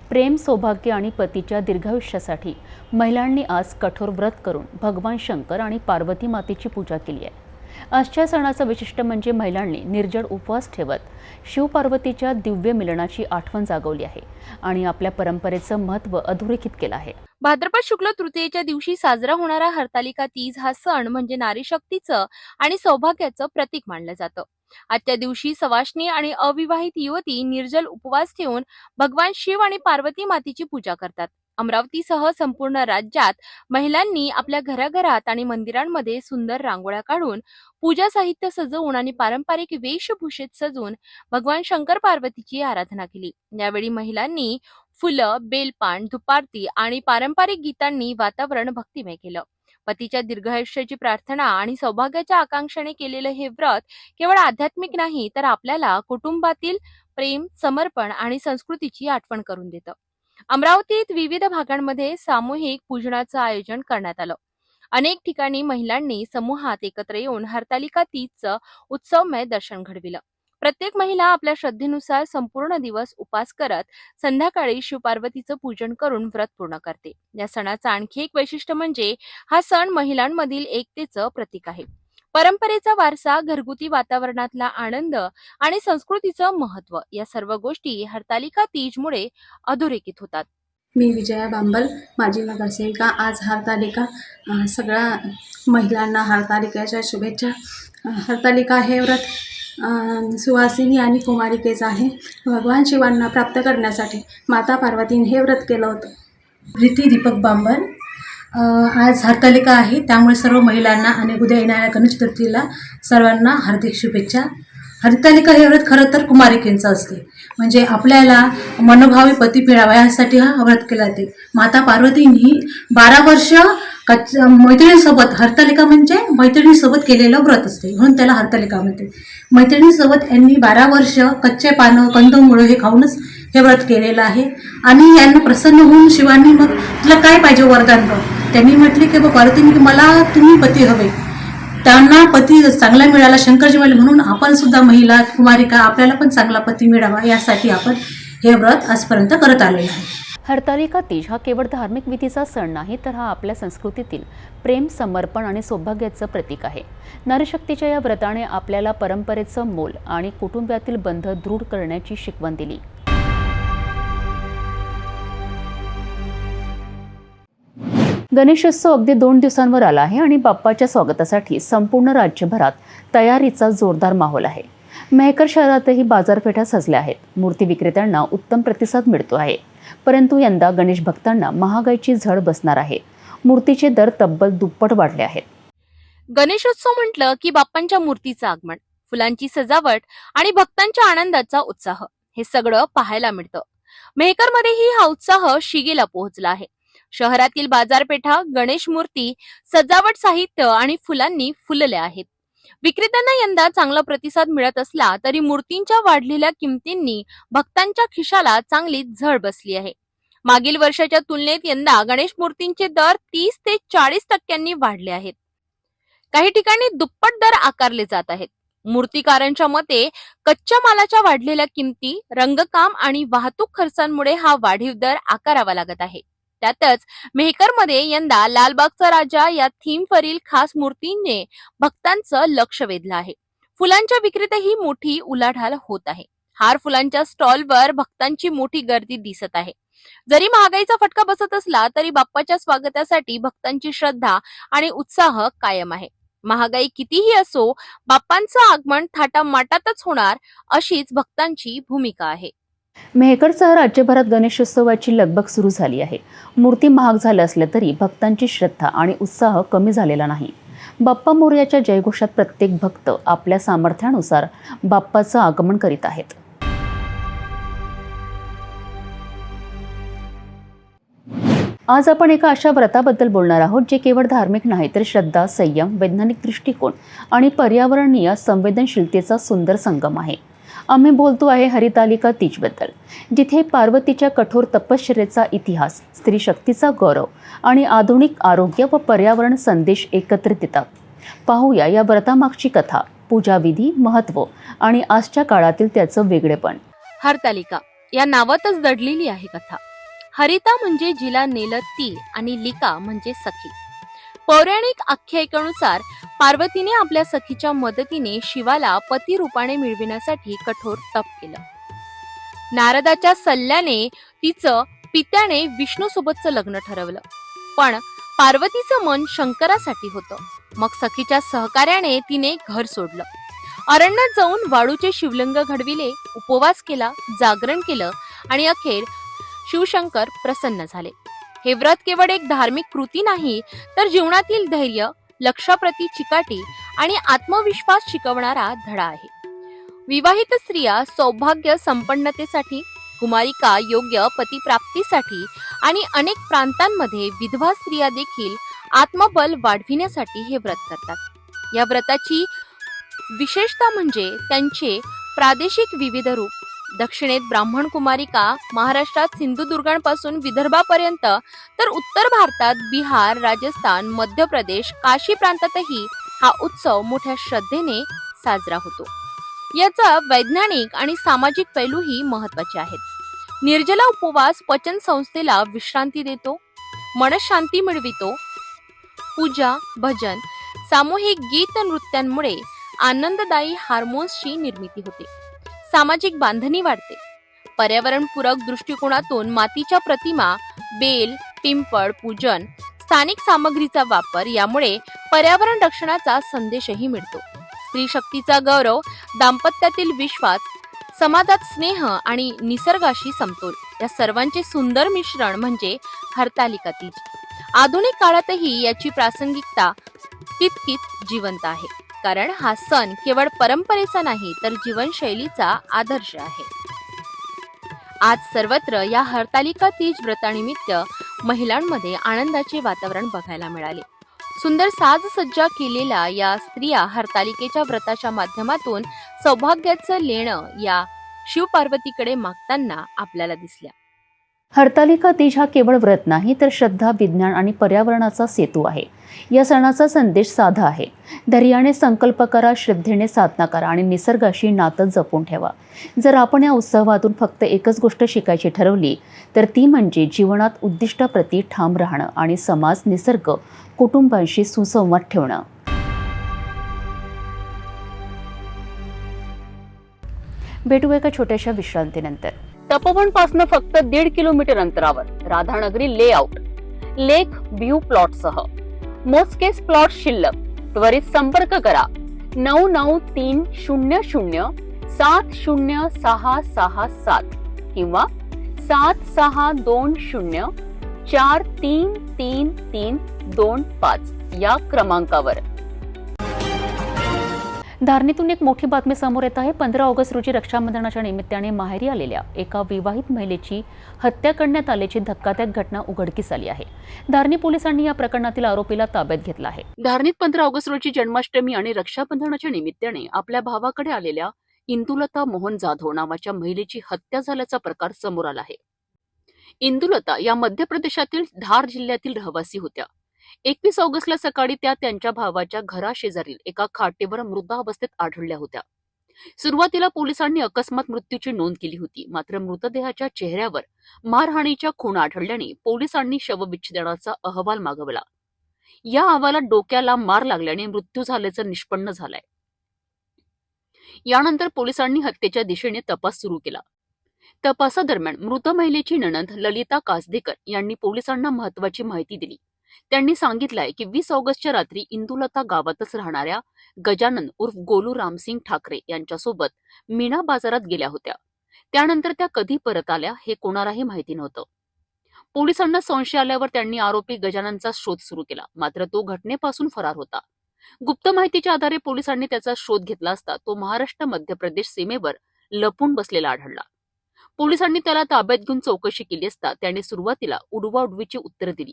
प्रेम, सौभाग्य आणि पतीच्या दीर्घायुष्यासाठी महिलांनी आज कठोर व्रत करून भगवान शंकर आणि पार्वती मातेची पूजा केली आहे. आजच्या सणाचं वैशिष्ट्य म्हणजे महिलांनी निर्जळ उपवास ठेवत शिवपार्वतीच्या दिव्य मिलनाची आठवण जागवली आहे आणि आपल्या परंपरेचं महत्त्व अधोरेखित केलं आहे. भाद्रपद शुक्ल तृतीयेच्या दिवशी साजरा होणारा हरतालिका तीज हा सण म्हणजे नारी शक्तीचं आणि सौभाग्याचं प्रतीक मानलं जातं. आजच्या दिवशी सवाष्णी आणि अविवाहित युवती निर्जल उपवास ठेवून भगवान शिव आणि पार्वती मातेची पूजा करतात. अमरावतीसह संपूर्ण राज्यात महिलांनी आपल्या घराघरात आणि मंदिरांमध्ये सुंदर रांगोळ्या काढून पूजा साहित्य सजवून आणि पारंपरिक वेशभूषेत सजून भगवान शंकर पार्वतीची आराधना केली. यावेळी महिलांनी फुलं, बेलपान, धुपारती आणि पारंपरिक गीतांनी वातावरण भक्तिमय केलं. पतीच्या दीर्घायुष्याची प्रार्थना आणि सौभाग्याच्या आकांक्षेने केलेलं हे व्रत केवळ आध्यात्मिक नाही तर आपल्याला कुटुंबातील प्रेम, समर्पण आणि संस्कृतीची आठवण करून देतं. अमरावतीत विविध भागांमध्ये सामूहिक पूजनाचं आयोजन करण्यात आलं. अनेक ठिकाणी महिलांनी समूहात एकत्र येऊन हरतालिका तीजचं उत्सवमय दर्शन घडविलं. प्रत्येक महिला आपल्या श्रद्धेनुसार संपूर्ण दिवस उपास करत संध्याकाळी शिवपार्वतीचं पूजन करून व्रत पूर्ण करते. या सणाचं आणखी एक वैशिष्ट्य म्हणजे हा सण महिलांमधील एकतेचं प्रतीक आहे. परंपरेचा वारसा, घरगुती वातावरणातला आनंद आणि संस्कृतीचं महत्त्व या सर्व गोष्टी हरतालिका तीजमुळे अधोरेखित होतात. मी विजया बांबल, माजी नगरसेविका. आज हरतालिका, सगळ्या महिलांना हरतालिकेच्या शुभेच्छा. हरतालिका हे व्रत सुवासिनी आणि कुमारिकेचं आहे. भगवान शिवांना प्राप्त करण्यासाठी माता पार्वतीने हे व्रत केलं होतं. प्रीती दीपक बांबर. आज हरतालिका आहे, त्यामुळे सर्व महिलांना आणि उद्या येणाऱ्या गणेश चतुर्थीला सर्वांना हार्दिक शुभेच्छा. हरतालिका हे व्रत खरं तर कुमारिकेंचं असते, म्हणजे आपल्याला मनोभावी पती मिळावा यासाठी हा व्रत केला जाते. माता पार्वतींनी 12 वर्ष मैत्रिणीसोबत, हरतालिका म्हणजे मैत्रिणीसोबत केलेलं व्रत असते म्हणून त्याला हरतालिका म्हणते. मैत्रिणीसोबत यांनी 12 वर्ष कच्चे पानं कंदमुळं हे खाऊनच हे व्रत केलेलं आहे. आणि यांना प्रसन्न होऊन शिवांनी मग तुला काय पाहिजे वरदान बघ. त्यांनी म्हटले की पार्वतीने की मला तुम्ही पती हवे. त्यांना पती चांगला मिळाला, शंकरजी म्हणले म्हणून आपण सुद्धा महिला कुमारिका आपल्याला पण चांगला पती मिळावा यासाठी आपण हे व्रत आजपर्यंत करत आलेलं आहे. हरतालिका तीज हा केवळ धार्मिक विधीचा सण नाही, तर हा आपल्या संस्कृतीतील प्रेम, समर्पण आणि सौभाग्याचं प्रतीक आहे. नारीशक्तीच्या या व्रताने आपल्याला परंपरेचं मोल आणि कुटुंबातील बंध दृढ करण्याची शिकवण दिली. गणेशोत्सव अगदी 2 दिवसांवर आला आहे आणि बाप्पाच्या स्वागतासाठी संपूर्ण राज्यभरात तयारीचा जोरदार माहोल आहे. मेहकर शहरातही बाजारपेठा सजल्या आहेत. मूर्ती विक्रेत्यांना उत्तम प्रतिसाद मिळतो आहे. परंतु यंदा गणेश भक्तांना महागाईची झळ बसणार आहे. मूर्तीचे दर तब्बल दुप्पट वाढले आहेत. गणेशोत्सव म्हटलं की बाप्पांच्या मूर्तीचं आगमन, फुलांची सजावट आणि भक्तांच्या आनंदाचा उत्साह हे सगळं पाहायला मिळतं. मेहकरमध्येही हा उत्साह शिगेला पोहोचला आहे. शहरातील बाजारपेठा गणेश मूर्ती, सजावट साहित्य आणि फुलांनी फुलल्या आहेत. विक्रेत्यांना यंदा चांगला प्रतिसाद मिळत असला तरी मूर्तींच्या वाढलेल्या किमतींनी भक्तांच्या खिशाला चांगली झळ बसली आहे. मागील वर्षाच्या तुलनेत यंदा गणेश मूर्तींचे दर 30 ते 40% वाढले आहेत. काही ठिकाणी दुप्पट दर आकारले जात आहेत. मूर्तिकारांच्या मते कच्च्या मालाच्या वाढलेल्या किमती, रंगकाम आणि वाहतूक खर्चांमुळे हा वाढीव दर आकारावा लागत आहे. त्यातच मेहकरमध्ये यंदा लालबागचा राजा या थीमवरील खास मूर्तीने भक्तांचं लक्ष वेधलं आहे. फुलांच्या विक्रीतही मोठी उलाढाल होत आहे. हार फुलांच्या स्टॉलवर भक्तांची मोठी गर्दी दिसत आहे. जरी महागाईचा फटका बसत असला तरी बाप्पाच्या स्वागतासाठी भक्तांची श्रद्धा आणि उत्साह कायम आहे. महागाई कितीही असो, बाप्पांचं आगमन थाटामाटातच होणार अशीच भक्तांची भूमिका आहे. मेहकरसह राज्यभरात गणेशोत्सवाची लगबग सुरू झाली आहे. मूर्ती महाग झाल्या असल्या तरी भक्तांची श्रद्धा आणि उत्साह कमी झालेला नाही. बाप्पा मोरयाच्या जयघोषात प्रत्येक भक्त आपल्या सामर्थ्यानुसार बाप्पाचं आगमन करीत आहेत. आज आपण एका अशा व्रताबद्दल बोलणार आहोत जे केवळ धार्मिक नाही तर श्रद्धा, संयम, वैज्ञानिक दृष्टिकोन आणि पर्यावरणीय संवेदनशीलतेचा सुंदर संगम आहे. आम्ही बोलतो आहे हरितालिका तीजबद्दल, जिथे पार्वतीच्या कठोर तपश्चर्येचा इतिहास, स्त्री शक्तीचा गौरव आणि आधुनिक आरोग्य व पर्यावरण संदेश एकत्रित येतात. पाहूया या व्रतामागची कथा, पूजाविधी, महत्त्व आणि आजच्या काळातील त्याचं वेगळेपण. हरतालिका या नावातच दडलेली आहे कथा. हरिता म्हणजे जिला नेलं ती आणि लिका म्हणजे सखी. पौराणिक आख्यायिकेनुसार पार्वतीने आपल्या सखीच्या मदतीने शिवाला पती रूपाने मिळविण्यासाठी कठोर तप केलं. नारदाच्या सल्ल्याने तिचं पित्याने विष्णू सोबतचं लग्न ठरवलं. पण पार्वतीचं मन शंकरासाठी होतं. मग सखीच्या सहकार्याने तिने घर सोडलं. अरण्यात जाऊन वाळूचे शिवलिंग घडविले, उपवास केला, जागरण केलं आणि अखेर शिवशंकर प्रसन्न झाले. हे व्रत केवळ एक धार्मिक कृती नाही तर जीवनातील धैर्य, लक्ष्याप्रती चिकाटी आणि आत्मविश्वास शिकवणारा धडा आहे. विवाहित स्त्रिया सौभाग्य संपन्नतेसाठी, कुमारिका योग्य पतिप्राप्तीसाठी आणि अनेक प्रांतांमध्ये विधवा स्त्रिया देखील आत्मबल वाढविण्यासाठी हे व्रत करतात. या व्रताची विशेषता म्हणजे त्यांचे प्रादेशिक विविध रूप. दक्षिणेत ब्राह्मण कुमारिका, महाराष्ट्रात सिंधुदुर्गांपासून विदर्भापर्यंत तर उत्तर भारतात बिहार, राजस्थान, मध्य प्रदेश, काशी प्रांतातही हा उत्सव मोठ्या श्रद्धेने साजरा होतो. याचा वैज्ञानिक आणि सामाजिक पैलूही महत्त्वाचे आहेत. निर्जला उपवास पचन संस्थेला विश्रांती देतो, मनशांती मिळवितो. पूजा, भजन, सामूहिक गीत नृत्यांमुळे आनंददायी हार्मोन्सची निर्मिती होते. सामाजिक बांधणी वाढते. पर्यावरणपूरक दृष्टिकोनातून मातीच्या प्रतिमा, बेल, पिंपळ पूजन, स्थानिक सामग्रीचा वापर यामुळे पर्यावरण रक्षणाचा संदेशही मिळतो. स्त्री शक्तीचा गौरव, दाम्पत्यातील विश्वास, समाजात स्नेह आणि निसर्गाशी समतोल या सर्वांचे सुंदर मिश्रण म्हणजे हरतालिका तीज. आधुनिक काळातही याची प्रासंगिकता तितकीच जिवंत आहे, कारण हा सण केवळ परंपरेचा नाही तर जीवनशैलीचा आदर्श आहे. आज सर्वत्र या हरतालिका तीज व्रतानिमित्त महिलांमध्ये आनंदाचे वातावरण बघायला मिळाले. सुंदर साजसज्जा केलेल्या या स्त्रिया हरतालिकेच्या व्रताच्या माध्यमातून सौभाग्याचं लेणं या शिवपार्वतीकडे मागताना आपल्याला दिसल्या. हरतालिका तीज हा केवळ व्रत नाही तर श्रद्धा, विज्ञान आणि पर्यावरणाचा सेतू आहे. या सणाचा संदेश साधा आहे. धैर्याने संकल्प करा, श्रद्धेने साधना करा आणि निसर्गाशी नातं जपून ठेवा. जर आपण या उत्सवातून फक्त एकच गोष्ट शिकायची ठरवली तर ती म्हणजे जीवनात उद्दिष्टाप्रती ठाम राहणं आणि समाज, निसर्ग, कुटुंबांशी सुसंवाद ठेवणं. भेटू एका छोट्याशा विश्रांतीनंतर. तपोवनपासून फक्त 1.5 किलोमीटर अंतरावर राधानगरी लेआउट लेक व्ह्यू प्लॉटसह मोजकेच प्लॉट शिल्लक. त्वरित संपर्क करा 9930706667 किंवा 7620433325 या क्रमांकावर. धारणीतून एक मोठी बातमी समोर येत आहे. 15 ऑगस्ट रोजी रक्षाबंधनाच्या निमित्ताने माहेरी आलेल्या एका विवाहित महिलेची हत्या करण्यात आल्याची धक्कादायक घटना उघडकीस आली आहे. धारणी पोलिसांनी या प्रकरणातील आरोपीला ताब्यात घेतला आहे. धारणीत 15 ऑगस्ट रोजी जन्माष्टमी आणि रक्षाबंधनाच्या निमित्ताने आपल्या भावाकडे आलेल्या इंदुलता मोहन जाधव नावाच्या महिलेची हत्या झाल्याचा प्रकार समोर आला आहे. इंदुलता या मध्य प्रदेशातील धार जिल्ह्यातील रहिवासी होत्या. 21 ऑगस्टला सकाळी त्या त्यांच्या भावाच्या घराशेजारील एका खाटेवर मृतावस्थेत आढळल्या होत्या. सुरुवातीला पोलिसांनी अकस्मात मृत्यूची नोंद केली होती. मात्र मृतदेहाच्या चेहऱ्यावर मारहाणीच्या खुणा आढळल्याने पोलिसांनी शवविच्छेदनाचा अहवाल मागवला. या अहवालात डोक्याला मार लागल्याने मृत्यू झाल्याचं निष्पन्न झालंय. यानंतर पोलिसांनी हत्येच्या दिशेने तपास सुरू केला. तपासादरम्यान मृत महिलेची नणंद ललिता कासदेकर यांनी पोलिसांना महत्वाची माहिती दिली. त्यांनी सांगितलंय की 20 ऑगस्टच्या रात्री इंदुलता गावातच राहणाऱ्या गजानन उर्फ गोलू रामसिंग ठाकरे यांच्यासोबत मीना बाजारात गेल्या होत्या. त्यानंतर त्या कधी परत आल्या हे कोणालाही माहिती नव्हतं. पोलिसांना संशय आल्यावर त्यांनी आरोपी गजाननचा शोध सुरू केला. मात्र तो घटनेपासून फरार होता. गुप्त माहितीच्या आधारे पोलिसांनी त्याचा शोध घेतला असता तो महाराष्ट्र मध्य प्रदेश सीमेवर लपून बसलेला आढळला. पोलिसांनी त्याला ताब्यात घेऊन चौकशी केली असता त्याने सुरुवातीला उडवाउडवीची उत्तरं दिली.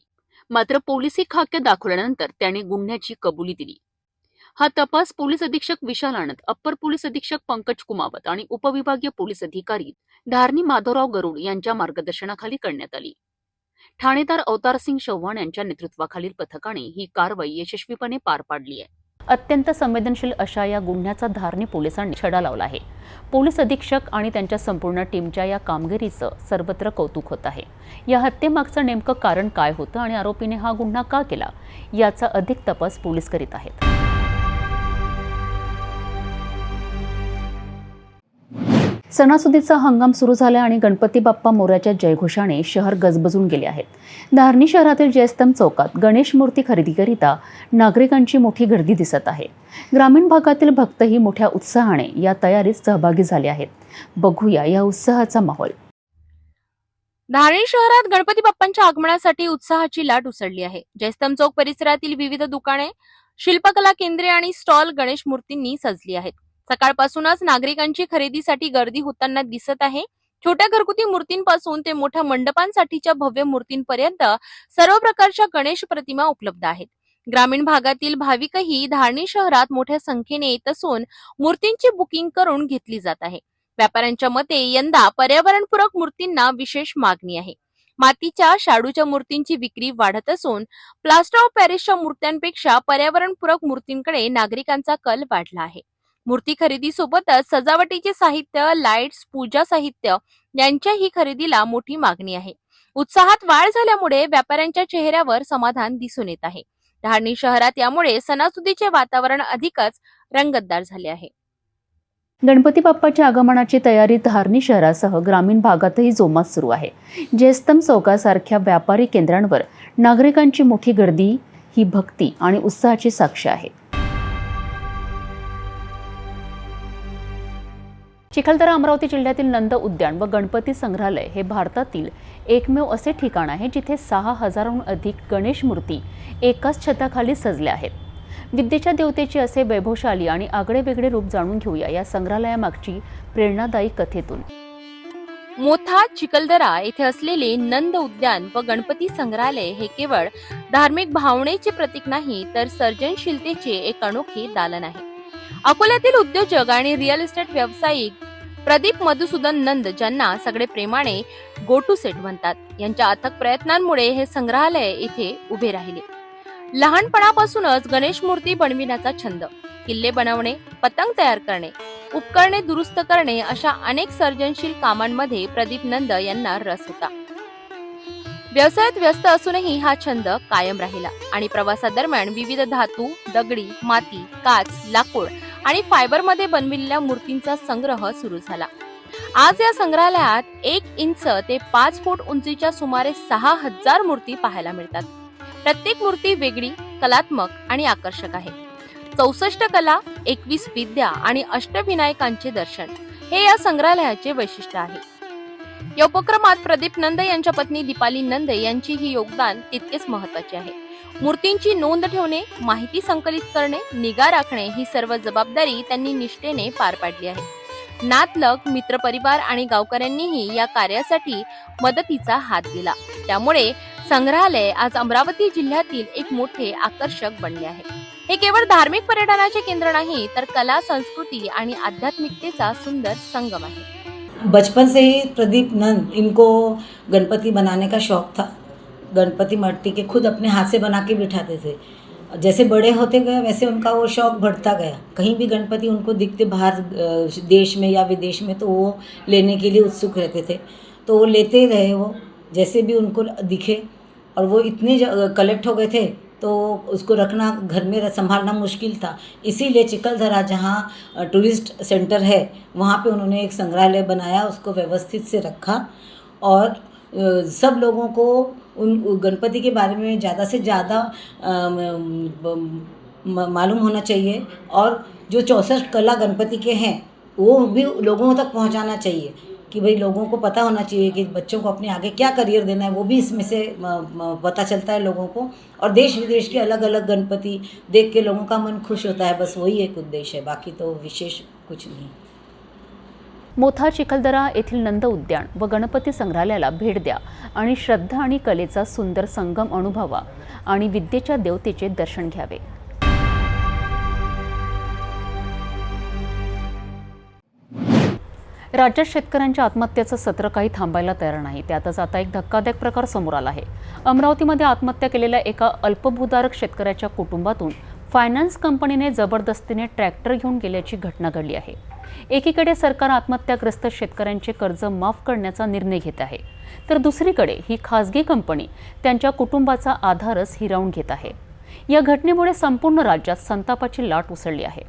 मात्र पोलिसी खाक्या दाखवल्यानंतर त्याने गुन्ह्याची कबुली दिली. हा तपास पोलीस अधीक्षक विशाल आनंद, अप्पर पोलीस अधीक्षक पंकज कुमावत आणि उपविभागीय पोलीस अधिकारी धारणी माधवराव गरुड यांच्या मार्गदर्शनाखाली करण्यात आली. ठाणेदार अवतारसिंग चव्हाण यांच्या नेतृत्वाखालील पथकाने ही कारवाई यशस्वीपणे पार पाडली आहे. अत्यंत संवेदनशील अशा या गुन्ह्याचा धारणी पोलिसांनी छडा लावला आहे. पोलीस अधीक्षक आणि त्यांच्या संपूर्ण टीमच्या या कामगिरीचं सर्वत्र कौतुक होत आहे. या हत्येमागचं नेमकं कारण काय होतं आणि आरोपीने हा गुन्हा का केला याचा अधिक तपास पोलीस करीत आहेत. सणासुदीचा हंगाम सुरू झाला आणि गणपती बाप्पा मोरयाच्या जयघोषाने शहर गजबजून गेले आहेत. धारणी शहरातील जयस्तंभ चौकात गणेश मूर्ती खरेदीकरिता नागरिकांची मोठी गर्दी दिसत आहे. ग्रामीण भागातील भक्तही मोठ्या उत्साहाने या तयारीत सहभागी झाले आहेत. बघूया या उत्साहाचा माहोल. धारणी शहरात गणपती बाप्पांच्या आगमनासाठी उत्साहाची लाट उसळली आहे. जयस्तंभ चौक परिसरातील विविध दुकाने, शिल्पकला केंद्रे आणि स्टॉल गणेश मूर्तींनी सजली आहेत. सकाळपासूनच नागरिकांची खरेदीसाठी गर्दी होताना दिसत आहे. छोट्या घरगुती मूर्तींपासून ते मोठ्या मंडपांसाठीच्या भव्य मूर्तींपर्यंत सर्व प्रकारच्या गणेश प्रतिमा उपलब्ध आहेत. ग्रामीण भागातील भाविकही धारणी शहरात मोठ्या संख्येने येत असून मूर्तींची बुकिंग करून घेतली जात आहे. व्यापाऱ्यांच्या मते यंदा पर्यावरणपूरक मूर्तींना विशेष मागणी आहे. मातीच्या शाडूच्या मूर्तींची विक्री वाढत असून प्लास्टर ऑफ पॅरिसच्या मूर्त्यांपेक्षा पर्यावरणपूरक मूर्तींकडे नागरिकांचा कल वाढला आहे. मूर्ती खरेदीसोबतच सजावटीचे साहित्य, लाईट्स, पूजा साहित्य यांच्याही खरेदीला मोठी मागणी आहे. उत्साहात वाढ झाल्यामुळे व्यापाऱ्यांच्या चेहऱ्यावर समाधान दिसून येत आहे. धारणी शहरात यामुळे सणासुदीचे वातावरण अधिकच रंगतदार झाले आहे. गणपती बाप्पाच्या आगमनाची तयारी धारणी शहरासह ग्रामीण भागातही जोमात सुरू आहे. जयस्तंभ चौकासारख्या व्यापारी केंद्रांवर नागरिकांची मोठी गर्दी ही भक्ती आणि उत्साहाची साक्ष आहे. चिखलदरा अमरावती जिल्ह्यातील नंद उद्यान व गणपती संग्रहालय हे भारतातील एकमेव असे ठिकाण आहे जिथे 6,000हून अधिक गणेश मूर्ती एकाच छताखाली सजल्या आहेत. विद्येच्या देवतेचे असे वैभवशाली आणि आगळेवेगळे रूप जाणून घेऊया या संग्रहालयामागची प्रेरणादायी कथेतून. मोथा चिखलदरा येथे असलेले नंद उद्यान व गणपती संग्रहालय हे केवळ धार्मिक भावनेचे प्रतीक नाही तर सर्जनशीलतेचे एक अनोखे दालन आहे. अकोल्यातील उद्योजक आणि रिअल इस्टेट व्यावसायिक प्रदीप मधुसूदन नंद, ज्यांना सगळे प्रेमाने गो टू सेट म्हणतात, यांच्या अथक प्रयत्नांमुळे हे संग्रहालय इथे उभे राहिले. लहानपणापासूनच गणेश मूर्ती बनविण्याचा छंद, किल्ले बनवणे, पतंग तयार करणे, उपकरणे दुरुस्त करणे अशा अनेक सर्जनशील कामांमध्ये प्रदीप नंद यांना रस होता. व्यवसायात व्यस्त असूनही हा छंद कायम राहिला आणि प्रवासादरम्यान विविध धातू, दगडी, माती, काच, लाकूड आणि फायबरमध्ये बनविलेल्या मूर्तींचा संग्रह सुरू झाला. आज या संग्रहालयात 1 इंच ते 5 फूट उंचीच्या सुमारे 6000 मूर्ती पाहायला मिळतात. प्रत्येक मूर्ती वेगळी, कलात्मक आणि आकर्षक आहे. 64 कला, 21 विद्या आणि अष्टविनायकांचे दर्शन हे या संग्रहालयाचे वैशिष्ट्य आहे. या उपक्रमात प्रदीप नंद यांच्या पत्नी दीपाली नंद यांचीही योगदान तितकेच महत्वाचे आहे. मूर्तींची नोंद ठेवणे, माहिती संकलित करणे, निगा राखणे ही सर्व जबाबदारी त्यांनी निष्ठेने पार पाडली आहे. नातलग, मित्रपरिवार आणि गावकऱ्यांनीही या कार्यासाठी मदतीचा हात दिला. त्यामुळे संग्रहालय आज अमरावती जिल्ह्यातील एक मोठे आकर्षक बनले आहे. हे केवळ धार्मिक पर्यटनाचे केंद्र नाही तर कला, संस्कृती आणि आध्यात्मिकतेचा सुंदर संगम आहे. बचपन से ही प्रदीप नंद इनको गणपति बनाने का शौक था. गणपति मिट्टी के खुद अपने हाथ से बना के बिठाते थे. जैसे बड़े होते गए वैसे उनका वो शौक बढ़ता गया. कहीं भी गणपति उनको दिखते बाहर देश में या विदेश में तो वो लेने के लिए उत्सुक रहते थे. तो वो लेते रहे, वो जैसे भी उनको दिखे. और वो इतने कलेक्ट हो गए थे तो उसको रखना घर में संभालना मुश्किल था. इसीलिए चिखलदरा जहाँ टूरिस्ट सेंटर है वहाँ पे उन्होंने एक संग्रहालय बनाया, उसको व्यवस्थित से रखा और सब लोगों को उन गणपति के बारे में ज़्यादा से ज़्यादा मालूम होना चाहिए. और जो 64 कला गणपति के हैं वो भी लोगों तक पहुंचाना चाहिए कि भाई लोगों को पता होना चाहिए कि बच्चों को अपने आगे क्या करियर देना है. वो भी इसमें से पता चलता है लोगों को. और देश विदेश के अलग अलग गणपति देख के लोगों का मन खुश होता है. बस वही एक उद्देश्य है, बाकी तो विशेष कुछ नहीं. मोथा चिखलदरा येथील नंद उद्यान व गणपती संग्रहालयाला भेट द्या आणि श्रद्धा आणि कलेचा सुंदर संगम अनुभवा आणि विद्येच्या देवतेचे दर्शन घ्यावे. राज्यात शेतकऱ्यांच्या आत्महत्येचं सत्र काही थांबायला तयार नाही. त्यातच आता एक धक्कादायक प्रकार समोर आला आहे. अमरावतीमध्ये आत्महत्या केलेल्या एका अल्पभूधारक शेतकऱ्याच्या कुटुंबातून फायनान्स कंपनीने जबरदस्तीने ट्रॅक्टर घेऊन गेल्याची घटना घडली आहे. एकीकडे सरकार आत्महत्याग्रस्त शेतकऱ्यांचे कर्ज माफ करण्याचा निर्णय घेत आहे, तर दुसरीकडे ही खासगी कंपनी त्यांच्या कुटुंबाचा आधारच हिरावून घेत आहे. या घटनेमुळे संपूर्ण राज्यात संतापाची लाट उसळली आहे.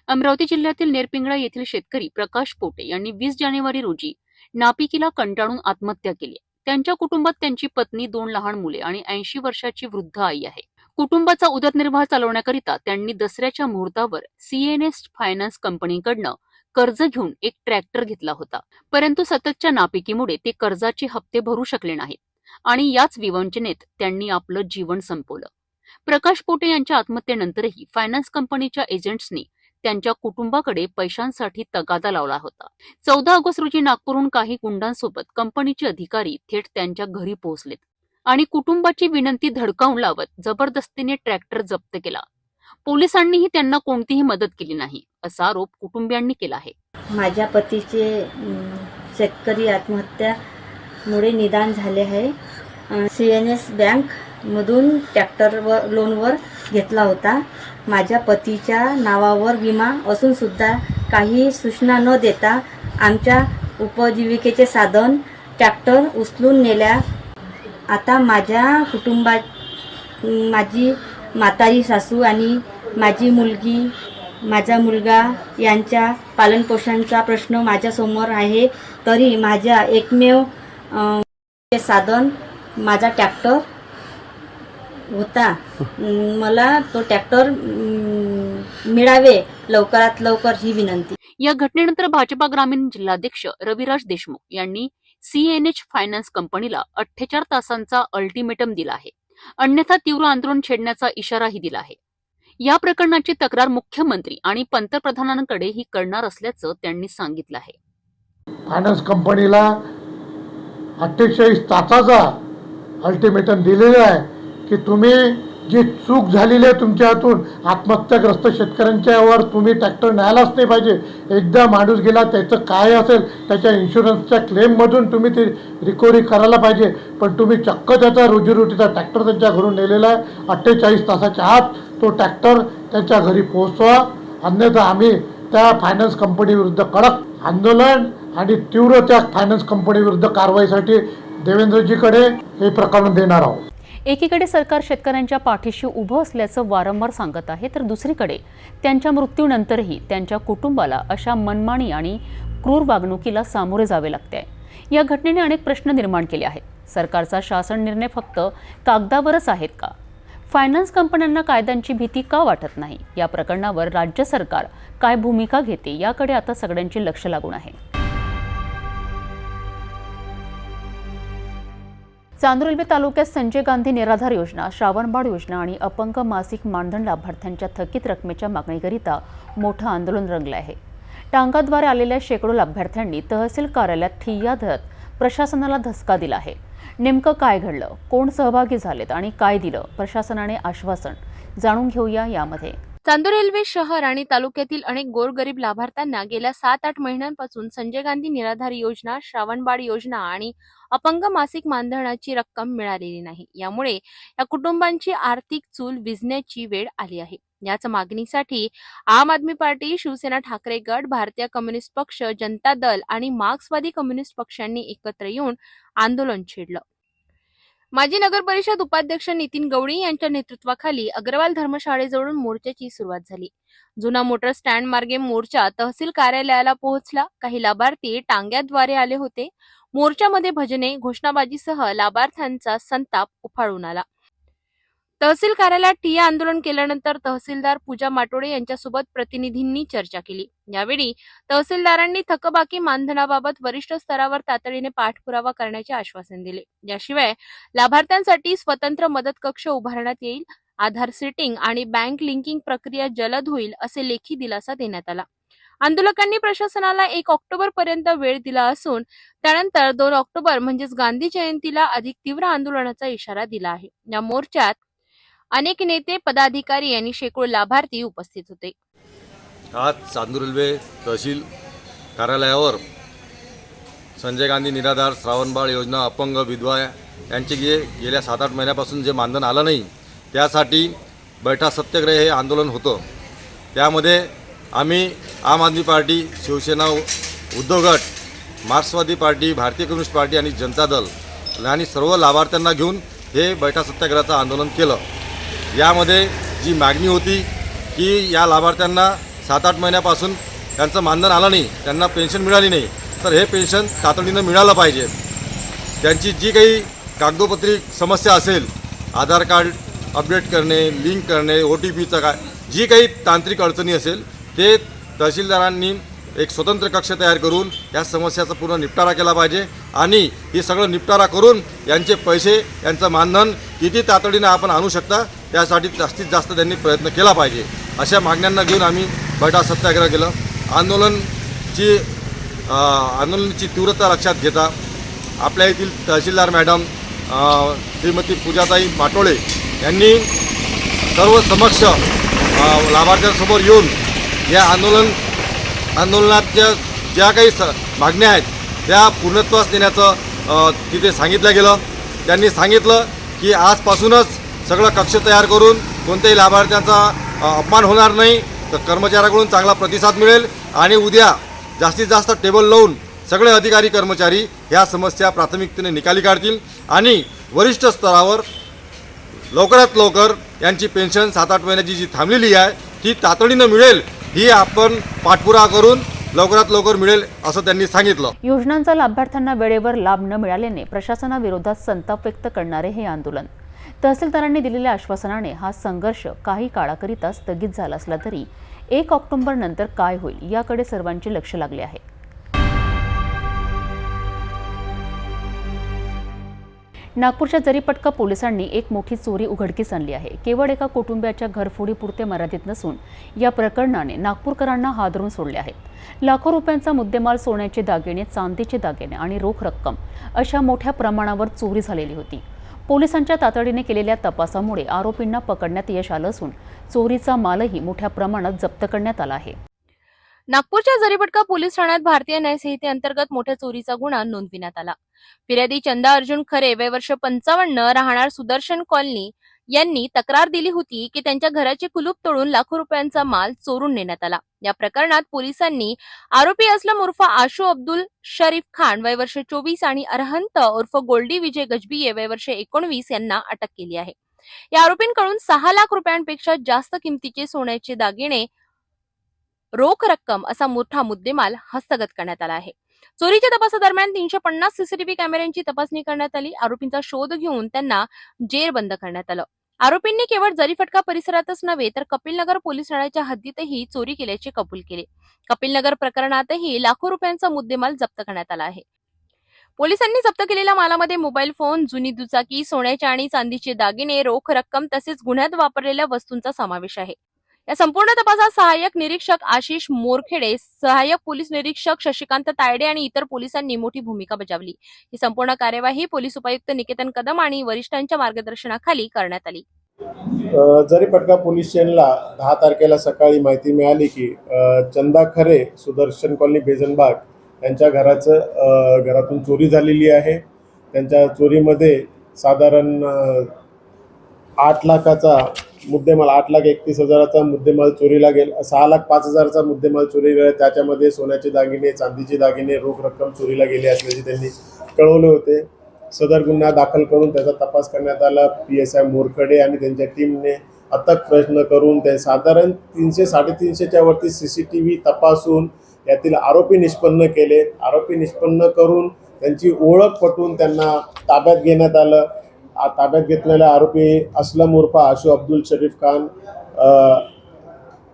अमरावती जिल्ह्यातील नेरपिंगळा येथील शेतकरी प्रकाश पोटे यांनी 20 जानेवारी रोजी नापिकीला कंटाळून आत्महत्या केली. त्यांच्या कुटुंबात त्यांची पत्नी, 2 लहान मुले आणि 80 वर्षाची वृद्ध आई आहे. कुटुंबाचा उदरनिर्वाह चालवण्याकरिता त्यांनी दसऱ्याच्या मुहूर्तावर CNS फायनान्स कंपनीकडनं कर्ज घेऊन एक ट्रॅक्टर घेतला होता. परंतु सततच्या नापिकीमुळे ते कर्जाचे हप्ते भरू शकले नाहीत आणि याच विवंचनेत त्यांनी आपलं जीवन संपवलं. प्रकाश पोटे यांच्या आत्महत्येनंतरही फायनान्स कंपनीच्या एजंट्सनी त्यांच्या कुटुंबाकडे पैशांसाठी तगादा लावला होता. 14 ऑगस्ट रोजी नागपूरहून काही गुंडांसोबत कंपनीचे अधिकारी थेट त्यांच्या घरी पोहोचलेत आणि कुटुंबाची विनंती धडकावून लावत जबरदस्तीने ट्रॅक्टर जप्त केला. पोलिसांनीही त्यांना कोणतीही मदत केली नाही, असा आरोप कुटुंबियांनी केला आहे. माझ्या पतीचे शेतकरी आत्महत्यामुळे निदान झाले आहे. CNS बँकमधून ट्रॅक्टरवर लोनवर घेतला होता. माझ्या पतीच्या नावावर विमा असून सुद्धा काही सूचना न देता आमच्या उपजीविकेचे साधन ट्रॅक्टर उचलून नेल्या. आता माझ्या कुटुंबात माझी म्हातारी सासू आणि माझी मुलगी, माझा मुलगा यांच्या पालनपोषणाचा प्रश्न माझ्यासमोर आहे. तरी माझ्या एकमेव साधन माझा ट्रॅक्टर होता. मला तो ट्रॅक्टर मिळावे लवकरात लवकर ही विनंती. या घटनेनंतर भाजपा ग्रामीण जिल्हाध्यक्ष रविराज देशमुख यांनी CNH फायनान्स कंपनीला 48 तासांचा अल्टिमेटम दिला आहे. अन्यथा तीव्र आंदोलन छेडण्याचा इशाराही दिला आहे. या प्रकरणाची तक्रार मुख्यमंत्री आणि पंतप्रधानांकडेही करणार असल्याचं त्यांनी सांगितलं आहे. फायनान्स कंपनीला 48 तासाचा अल्टिमेटम दिलेला आहे की तुम्ही जी चूक झालेली आहे तुमच्या हातून, आत्महत्याग्रस्त शेतकऱ्यांच्यावर तुम्ही ट्रॅक्टर न्यायलाच नाही पाहिजे. एकदा माणूस गेला, त्याचं काय असेल त्याच्या इन्शुरन्सच्या क्लेममधून तुम्ही ती रिकव्हरी करायला पाहिजे. पण तुम्ही चक्क त्याचा रोजीरोटीचा ट्रॅक्टर त्यांच्या घरून नेलेला आहे. 48 तासाच्या आत तो ट्रॅक्टर त्यांच्या घरी पोहोचवा, अन्यथा आम्ही त्या फायनान्स कंपनीविरुद्ध कडक आंदोलन आणि तीव्र त्या फायनान्स कंपनीविरुद्ध कारवाईसाठी देवेंद्रजीकडे हे प्रकरण देणार आहोत. एकीकडे सरकार शेतकऱ्यांच्या पाठीशी उभं असल्याचं वारंवार सांगत आहे, तर दुसरीकडे त्यांच्या मृत्यूनंतरही त्यांच्या कुटुंबाला अशा मनमानी आणि क्रूर वागणुकीला सामोरे जावे लागते. या घटनेने अनेक प्रश्न निर्माण केले आहेत. सरकारचा शासन निर्णय फक्त कागदावरच आहेत का? फायनान्स कंपन्यांना कायद्यांची भीती का वाटत नाही? या प्रकरणावर राज्य सरकार काय भूमिका घेते याकडे आता सगळ्यांचे लक्ष लागून आहे. चांदूर रेल्वे तालुक्यात संजय गांधी निराधार योजना, श्रावणबाळ योजना आणि अपंग मासिक मानधन लाभार्थ्यांच्या थकीत रकमेच्या मागणीकरिता मोठं आंदोलन रंगलं आहे. टांगाद्वारे आलेल्या शेकडो लाभार्थ्यांनी तहसील कार्यालयात ठिय्या धरत प्रशासनाला धसका दिला आहे. नेमकं काय घडलं, कोण सहभागी झालेत आणि काय दिलं प्रशासनाने आश्वासन, जाणून घेऊया यामध्ये. चांदूर रेल्वे शहर आणि तालुक्यातील अनेक गोरगरीब लाभार्थ्यांना गेल्या 7-8 महिन्यांपासून संजय गांधी निराधार योजना, श्रावणबाळ योजना आणि अपंग मासिक मानधनाची रक्कम मिळालेली नाही. यामुळे या कुटुंबांची आर्थिक चूल विझण्याची वेळ आली आहे. याच मागणीसाठी आम आदमी पार्टी, शिवसेना ठाकरे गट, भारतीय कम्युनिस्ट पक्ष, जनता दल आणि मार्क्सवादी कम्युनिस्ट पक्षांनी एकत्र येऊन आंदोलन छेडलं. माजी नगर परिषद उपाध्यक्ष नितीन गवळी यांच्या नेतृत्वाखाली अग्रवाल धर्मशाळेजवळून मोर्चाची सुरुवात झाली. जुना मोटर स्टँड मार्गे मोर्चा तहसील कार्यालयाला पोहोचला. काही लाभार्थी टांग्याद्वारे आले होते. मोर्चामध्ये भजने, घोषणाबाजीसह लाभार्थ्यांचा संताप उफाळून आला. तहसील कार्यालयात ठिय्या आंदोलन केल्यानंतर तहसीलदार पूजा माटोळे यांच्यासोबत प्रतिनिधींनी चर्चा केली. यावेळी तहसीलदारांनी थकबाकी मानधनाबाबत वरिष्ठ स्तरावर तातडीने पाठपुरावा करण्याचे आश्वासन दिले. याशिवाय लाभार्थ्यांसाठी स्वतंत्र मदत कक्ष उभारण्यात येईल, आधार सेटिंग आणि बँक लिंकिंग प्रक्रिया जलद होईल असे लेखी दिलासा देण्यात आला. आंदोलकांनी प्रशासनाला 1 ऑक्टोबर पर्यंत वेळ दिला असून त्यानंतर 2 ऑक्टोबर म्हणजेच गांधी जयंतीला अधिक तीव्र आंदोलनाचा इशारा दिला आहे. या मोर्चात अनेक नेते, पदाधिकारी आणि शेकडो लाभार्थी उपस्थित होते. आज चांदूर रेल्वे तहसील कार्यालयावर संजय गांधी निराधार, श्रावणबाळ योजना, अपंग, विधवा यांचे गेल्या 7-8 महिन्यापासून जे मानधन आलं नाही त्यासाठी बैठा सत्याग्रह हे आंदोलन होतं. त्यामध्ये आम्ही आम आदमी पार्टी, शिवसेना, उद्धव गट, मार्क्सवादी पार्टी, भारतीय कम्युनिस्ट पार्टी आणि जनता दल आणि सर्व लाभार्थ्यांना घेऊन हे बैठा सत्याग्रहाचं आंदोलन केलं. यामध्ये जी मागणी होती की या लाभार्थ्यांना 7-8 महिन्यापासून त्यांचं मानधन आलं नाही, त्यांना पेन्शन मिळाली नाही, तर हे पेन्शन तातडीनं मिळालं पाहिजे. त्यांची जी काही कागदोपत्री समस्या असेल, आधार कार्ड अपडेट करणे, लिंक करणे, OTPचं काय जी काही तांत्रिक अडचणी असेल ते तहसीलदारांनी एक स्वतंत्र कक्ष तयार करून या समस्याचा पूर्ण निपटारा केला पाहिजे आणि हे सगळं निपटारा करून यांचे पैसे, यांचं मानधन किती तातडीनं आपण आणू शकता त्यासाठी जास्तीत जास्त त्यांनी प्रयत्न केला पाहिजे. अशा मागण्यांना घेऊन आम्ही बैठा सत्याग्रह केलं. आंदोलनाची तीव्रता लक्षात घेता आपल्या येथील तहसीलदार मॅडम श्रीमती पूजाताई माटोळे यांनी सर्व समक्ष लाभार्थ्यांसमोर येऊन या आंदोलनाच्या ज्या काही मागण्या आहेत त्या पूर्णत्वास देण्याचं तिथे सांगितलं गेलं. त्यांनी सांगितलं की आजपासूनच सगळं कक्ष तयार करून कोणत्याही लाभार्थ्यांचा अपमान होणार नाही, तर कर्मचाऱ्याकडून चांगला प्रतिसाद मिळेल आणि उद्या जास्तीत जास्त टेबल लावून सगळे अधिकारी कर्मचारी ह्या समस्या प्राथमिकतेने निकाली काढतील आणि वरिष्ठ स्तरावर लवकरात लवकर यांची पेन्शन 7-8 महिन्याची जी थांबलेली आहे ती तातडीनं मिळेल, ही आपण पाठपुरावा करून लवकरात लवकर मिळेल असं त्यांनी सांगितलं. योजनांचा लाभार्थ्यांना वेळेवर लाभ न मिळाल्याने प्रशासनाविरोधात संताप व्यक्त करणारे हे आंदोलन. तहसीलदारांनी दिलेल्या आश्वासनाने हा संघर्ष काही काळाकरिता स्थगित झाला असला तरी 1 ऑक्टोबर नंतर काय होईल याकडे सर्वांचे लक्ष लागले आहे. नागपूरच्या जरीपटका पोलिसांनी एक मोठी चोरी उघडकीस आणली आहे. केवळ एका कुटुंबियाच्या घरफोडीपुरते मर्यादित नसून या प्रकरणाने नागपूरकरांना हादरून सोडले आहेत. लाखो रुपयांचा मुद्देमाल, सोन्याचे दागिने, चांदीचे दागिने आणि रोख रक्कम अशा मोठ्या प्रमाणावर चोरी झालेली होती. पोलिसांच्या तातडीने केलेल्या तपासामुळे आरोपींना पकडण्यात यश आलं असून चोरीचा मालही मोठ्या प्रमाणात जप्त करण्यात आला आहे. नागपूरच्या जरीपटका पोलीस ठाण्यात भारतीय न्याय संहितेअंतर्गत मोठ्या चोरीचा गुन्हा नोंदविण्यात आला. फिर्यादी चंदा अर्जुन खरे, वय वर्ष 55, राहणार सुदर्शन कॉलनी यांनी तक्रार दिली होती की त्यांच्या घराचे कुलूप तोडून लाखो रुपयांचा माल चोरून नेण्यात आला. या प्रकरणात पोलिसांनी आरोपी असलम उर्फ आशू अब्दुल शरीफ खान, वय वर्ष 24 आणि अरहंत उर्फ गोल्डी विजय गजबिये, वय वर्ष 19 यांना अटक केली आहे. या आरोपींकडून 6 लाख रुपयांपेक्षा जास्त किमतीचे सोन्याचे दागिने, रोख रक्कम असा मोठा मुद्देमाल हस्तगत करण्यात आला आहे. चोरीच्या तपासादरम्यान 350 सीसीटीव्ही कॅमेऱ्यांची तपासणी करण्यात आली. आरोपींचा शोध घेऊन त्यांना जेरबंद करण्यात आलं. आरोपींनी केवळ जरीफटका परिसरातच नव्हे तर कपिलनगर पोलीस ठाण्याच्या हद्दीतही चोरी केल्याचे कबूल केले. कपिलनगर प्रकरणातही लाखो रुपयांचा मुद्देमाल जप्त करण्यात आला आहे. पोलिसांनी जप्त केलेल्या मालामध्ये मोबाईल फोन, जुनी दुचाकी, सोन्याचे आणि चांदीचे दागिने, रोख रक्कम तसेच गुन्ह्यात वापरलेल्या वस्तूंचा समावेश आहे. या संपूर्ण तपासात सहाय्यक निरीक्षक आशिष मोरखेडे, सहाय्यक पोलीस निरीक्षक शशिकांत तायडे आणि इतर पोलिसांनी मोठी भूमिका बजावली. ही संपूर्ण कार्यवाही पोलीस उपायुक्त निकेतन कदम आणि वरिष्ठांच्या मार्गदर्शनाखाली करण्यात आली. जरीपटका पोलीस स्टेशनला 10 तारखेला सकाळी माहिती मिळाली की चंदा खरे, सुदर्शन कॉलनी, बेजनबाग यांच्या घरातून चोरी झालेली आहे. त्यांच्या चोरीमध्ये साधारण 8 लाखाचा मुद्देमाल, 8,31,000चा मुद्देमाल चोरीला गेला, 6,05,000चा मुद्देमाल चोरीला गेला. त्याच्यामध्ये सोन्याचे दागिने, चांदीचे दागिने, रोख रक्कम चोरीला गेली असल्याचे त्यांनी कळवले होते. सदर गुन्हा दाखल करून त्याचा तपास करण्यात आला. PSI मोरखडे आणि त्यांच्या टीमने अथक प्रयत्न करून ते साधारण 300-350च्या वरती CCTV तपासून यातील आरोपी निष्पन्न केले. आरोपी निष्पन्न करून त्यांची ओळख पटवून त्यांना ताब्यात घेण्यात आलं. ताब्यात घेतलेला आरोपी असलम उर्फ आशू अब्दुल शरीफ खान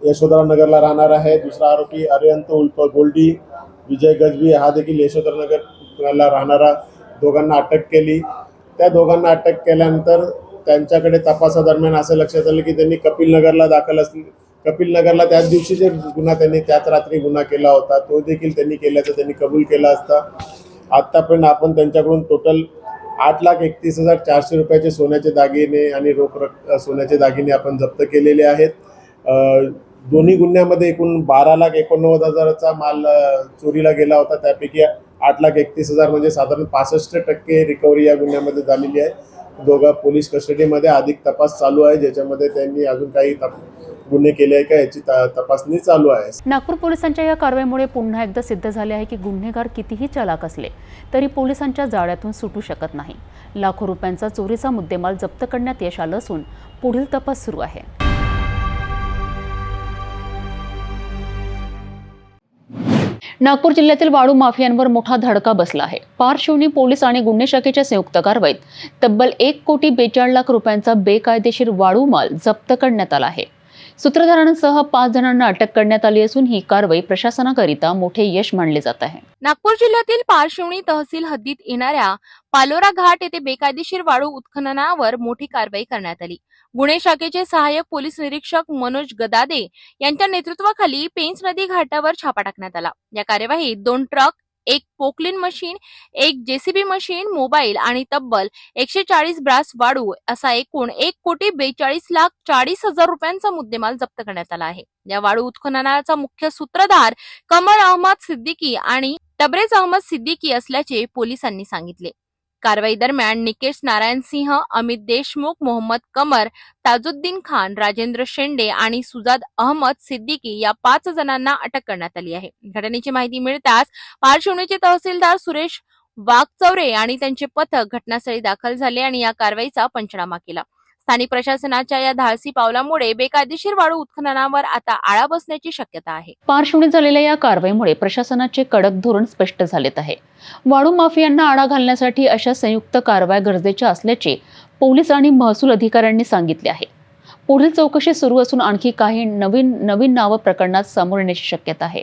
यशोधरा नगरला राहणार आहे. दुसरा आरोपी अरिहंत उर्फ गोल्डी विजय गजबी, हा देखील यशोधरा नगरला राहणारा. दोघांना अटक केली. त्या दोघांना अटक केल्यानंतर त्यांच्याकडे तपासादरम्यान असं लक्षात आलं की त्यांनी कपिलनगरला दाखल असले, कपिलनगरला त्याच दिवशीचे गुन्हा त्यांनी त्याच रात्री गुन्हा केला होता. तो देखील त्यांनी केल्याचं त्यांनी कबूल केला असता. आत्तापर्यंत आपण त्यांच्याकडून टोटल 8,31,400 रुपयाचे सोन्याचे दागिने आणि सोन्याचे दागिने आपण जप्त केलेले आहेत. दोन्ही गुन्ह्यामध्ये एकूण 12,89,000चा माल चोरीला गेला होता. त्यापैकी 8,31,000 म्हणजे साधारण 65% रिकव्हरी या गुन्ह्यामध्ये झालेली आहे. दोघा पोलीस कस्टडीमध्ये. अधिक तपास चालू आहे, ज्याच्यामध्ये त्यांनी अजून काही गुन्हे केले आहे का याची तपासणी चालू आहे. नागपूर पोलिसांच्या या कारवाईमुळे पुन्हा एकदा सिद्ध झाले आहे की गुन्हेगार कितीही चालाक असले तरी पोलिसांच्या जाळ्यातून सुटू शकत नाही. लाखो रुपयांचा चोरीचा मुद्देमाल जप्त करण्यात यश आलं असून पुढील तपास सुरू आहे. नागपूर जिल्ह्यातील वाळू माफियांवर मोठा धडका बसला आहे. पारशिवनी पोलीस आणि गुन्हे शाखेच्या संयुक्त कारवाईत तब्बल 1,42,00,000 रुपयांचा बेकायदेशीर वाळू माल जप्त करण्यात आला आहे. सूत्रधारांसह 5 जणांना अटक करण्यात आली असून ही कारवाई प्रशासनाकरिता मोठे यश मानले जात आहे. नागपूर जिल्ह्यातील पारशिवनी तहसील हद्दीत येणाऱ्या पालोरा घाट येथे बेकायदेशीर वाळू उत्खननावर मोठी कारवाई करण्यात आली. गुन्हे शाखेचे सहाय्यक पोलीस निरीक्षक मनोज गदादे यांच्या नेतृत्वाखाली पेंच नदी घाटावर छापा टाकण्यात आला. या कार्यवाहीत 2 truck, 1 Poclain machine, 1 JCB machine, mobile आणि तब्बल 140 ब्रास वाळू असा एकूण 1,42,40,000 रुपयांचा मुद्देमाल जप्त करण्यात आला आहे. या वाळू उत्खननाचा मुख्य सूत्रधार कमर अहमद सिद्दीकी आणि तबरेज अहमद सिद्दीकी असल्याचे पोलिसांनी सांगितले. कारवाई दरम्यान निकेश नारायण सिंह, अमित देशमुख, मोहम्मद कमर, ताजुद्दीन खान, राजेंद्र शेंडे आणि सुजाद अहमद सिद्दीकी या 5 जणांना अटक करण्यात आली आहे. घटनेची माहिती मिळताच पारशिवनीचे तहसीलदार सुरेश वाघचौरे आणि त्यांचे पथक घटनास्थळी दाखल झाले आणि या कारवाईचा पंचनामा केला. स्थानिक प्रशासनाच्या या धाडसी पावलामुळे बेकायदेशीर वाळू उत्खननावर आता आळा बसण्याची शक्यता आहे. पारशिवनीत झालेल्या या कारवाईमुळे प्रशासनाचे कडक धोरण स्पष्ट झालेत आहे. वाळू माफियांना आळा घालण्यासाठी अशा संयुक्त कारवाया गरजेच्या असल्याचे पोलीस आणि महसूल अधिकाऱ्यांनी सांगितले आहे. पुढील चौकशी सुरू असून आणखी काही नवीन नावं प्रकरणात समोर येण्याची शक्यता आहे.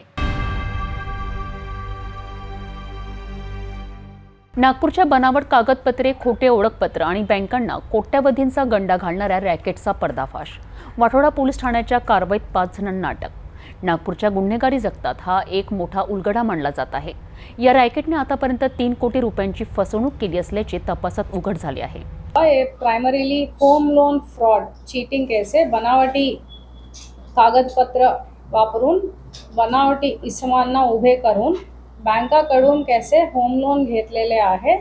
नागपूरच्या बनावट कागदपत्रे, खोटे ओळखपत्र आणि बँकांना कोट्यवधींचा गंडा घालणाऱ्या रॅकेटचा पर्दाफाश. वाठोडा पोलीस ठाण्याच्या कारवाईत 5 जणांना अटक. नागपूरच्या गुन्हेगारी जगतात हा एक मोठा उलगडा मानला जात आहे. या रॅकेटने आतापर्यंत 3 कोटी रुपयांची फसवणूक केली असल्याचे तपासात उघड झाले आहे. Primarily home loan fraud, cheating case आहे. बनावटी कागदपत्र वापरून बनावटी इसमांना उभे करून बँकाकडून कैसे होम लोन घेतलेले आहे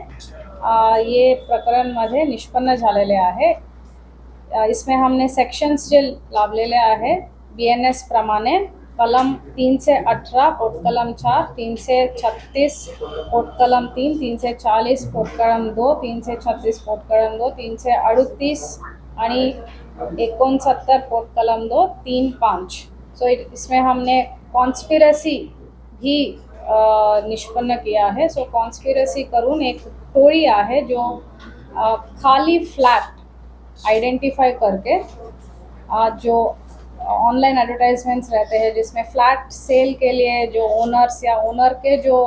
ये प्रकरणमध्ये निष्पन्न झालेले आहे. इसमें हमने सेक्शन्स जे लावलेले आहे BNS प्रमाणे कलम 318 पोटकलम 4, 336 पोटकलम 3, 340 पोटकलम 2, 336 पोटकलम 2, 338 आणि 69 पोटकलम 2, 3-5. सो इसमें हमने कॉन्स्पिरसी भी निष्पन्न किया है. सो कॉन्स्पिरसी करून एक टोळी आहे जो खाली फ्लैट आइडेंटिफाई करके जो ऑनलाइन एडवर्टाइजमेंट्स रहते हैं जिसमें फ्लैट सेल के लिए जो ओनर्स या ओनर के जो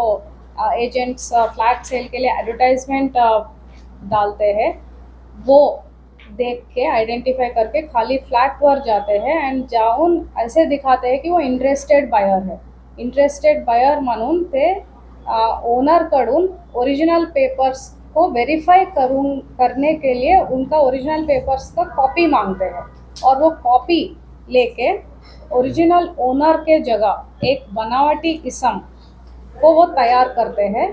एजेंट्स फ्लैट सेल के लिए एडवर्टाइजमेंट डालते हैं वो देख के आइडेंटिफाई करके खाली फ्लैट पर जाते हैं एंड जाऊन ऐसे दिखाते हैं कि वो इंटरेस्टेड बायर है. इंटरेस्टेड बायर म्हणून ते ओनरकडून ओरिजिनल पेपर्स को वेरीफाई करने के लिए उनका ओरिजिनल पेपर्स का कॉपी मांगते हैं और वो कॉपी लेके ओरिजिनल ओनर के जगह एक बनावटी इसम को वो तैयार करते हैं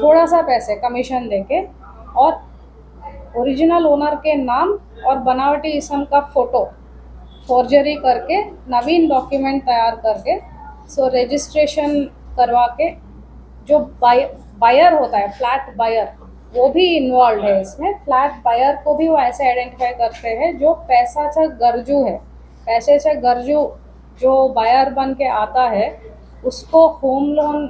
थोड़ा सा पैसे कमीशन देके और ओरिजिनल ओनर के नाम और बनावटी इसम का फ़ोटो फॉर्जरी करके नवीन डॉक्यूमेंट तैयार करके सो रजिस्ट्रेशन करवा के जो बायर होता है फ्लैट बायर वो भी इन्वॉल्व है इसमें. फ्लैट बायर को भी वो ऐसे आइडेंटिफाई करते हैं जो पैसाचा गरजू है. पैसे गरजू जो बायर बन के आता है उसको होम लोन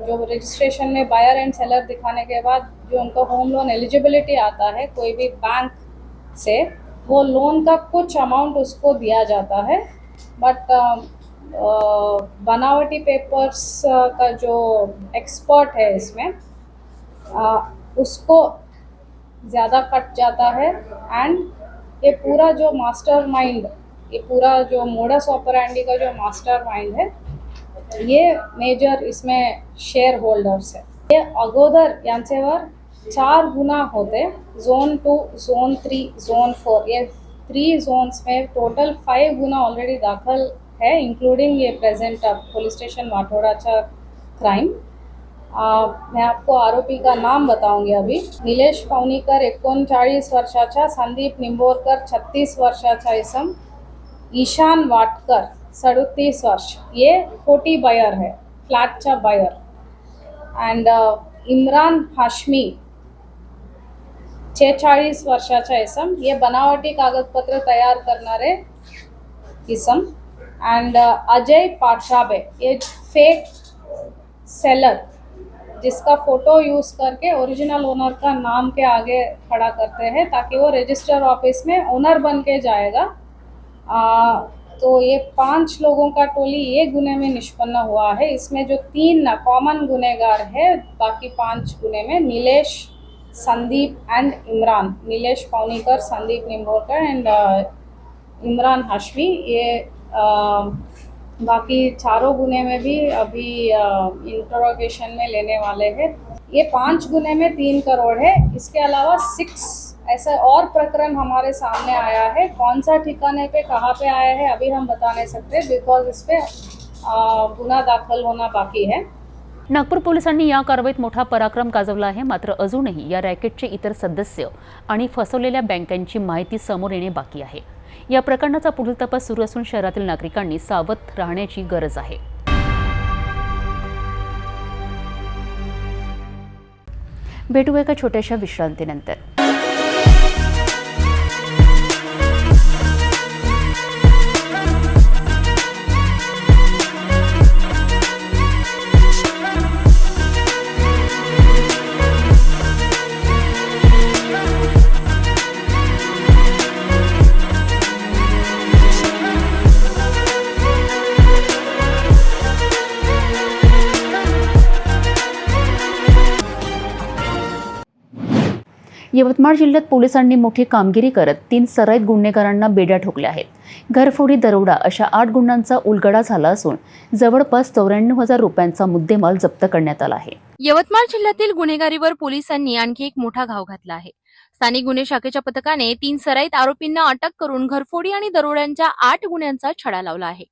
जो रजिस्ट्रेशन में बायर एंड सेलर दिखाने के बाद जो उनका होम लोन एलिजिबिलिटी आता है कोई भी बैंक से वो लोन का कुछ अमाउंट उसको दिया जाता है. बट बनावटी पेपर्स का जो एक्सपर्ट है इसमें उसको ज़्यादा कट जाता है एंड ये पूरा जो मास्टरमाइंड ये पूरा जो मोडस ऑपरेंडी का जो मास्टरमाइंड है ये मेजर इसमें शेयर होल्डर्स है. ये अगोदर यांचेवर 4 गुना होते. झोन 2, झोन 3, झोन 4 ये 3 जोन्स में टोटल 5 गुना ऑलरेडी दाखल है इंक्लूडिंग ये प्रेजेंट पुलिस स्टेशन वाठोडाचा क्राइम. मैं आपको आरोपी का नाम बताऊंगी अभी. निलेश पावनीकर 39 वर्षाचा, संदीप निंबोरकर 36 वर्षाचा इसम, ईशान वाटकर 37 वर्ष ये खोटी बायर है फ्लॅटचा बायर अँड इम्रान हाशमी 46 वर्षाचा इसम ये बनावटी कागदपत्र तैयार करणारे इसम एंड अजय पाठाबे ये फेक सेलर जिसका फ़ोटो यूज़ करके ओरिजिनल ओनर का नाम के आगे खड़ा करते हैं ताकि वो रजिस्टर ऑफिस में ओनर बन के जाएगा. तो ये 5 लोगों का टोली ये गुने में निष्पन्न हुआ है. इसमें जो 3 कॉमन गुनेगार है बाकी 5 गुने में नीलेश, संदीप एंड इमरान. नीलेश पावनीकर, संदीप निंबोरकर एंड इमरान हाशमी ये बाकी 4 गुने में भी अभी इंटरोगेशन में लेने वाले हैं. ये 5 गुने में 3 करोड़ है. इसके अलावा 6 ऐसा और प्रकरण हमारे सामने आया है. कौन सा ठिकाने पे कहाँ पे आया है अभी हम बता नहीं सकते बिकॉज इस पे गुन्हा दाखल होना बाकी है. नागपूर पोलिसांनी या कारवाईत मोठा पराक्रम गाजवला आहे. मात्र अजूनही या रॅकेटचे इतर सदस्य आणि फसवलेल्या बँकांची माहिती समोर येणे बाकी आहे. या प्रकरणाचा पुढील तपास सुरू असून शहरातील नागरिकांनी सावध राहण्याची गरज आहे. भेटूया एका छोट्याशा विश्रांतीनंतर. यवतमाळ जिल्ह्यात पोलिसांनी मोठी कामगिरी करत 3 सराईत गुन्हेगारांना बेड्या ठोकल्या आहेत. घरफोडी, दरोडा अशा 8 गुन्ह्यांचा उलगडा झाला असून जवळपास 94,000 रुपयांचा मुद्देमाल जप्त करण्यात आला आहे. यवतमाळ जिल्ह्यातील गुन्हेगारीवर पोलिसांनी आणखी एक मोठा घाव घातला आहे. स्थानिक गुन्हे शाखेच्या पथकाने 3 सराईत आरोपींना अटक करून घरफोडी आणि दरोड्यांच्या 8 गुन्ह्यांचा छडा लावला आहे.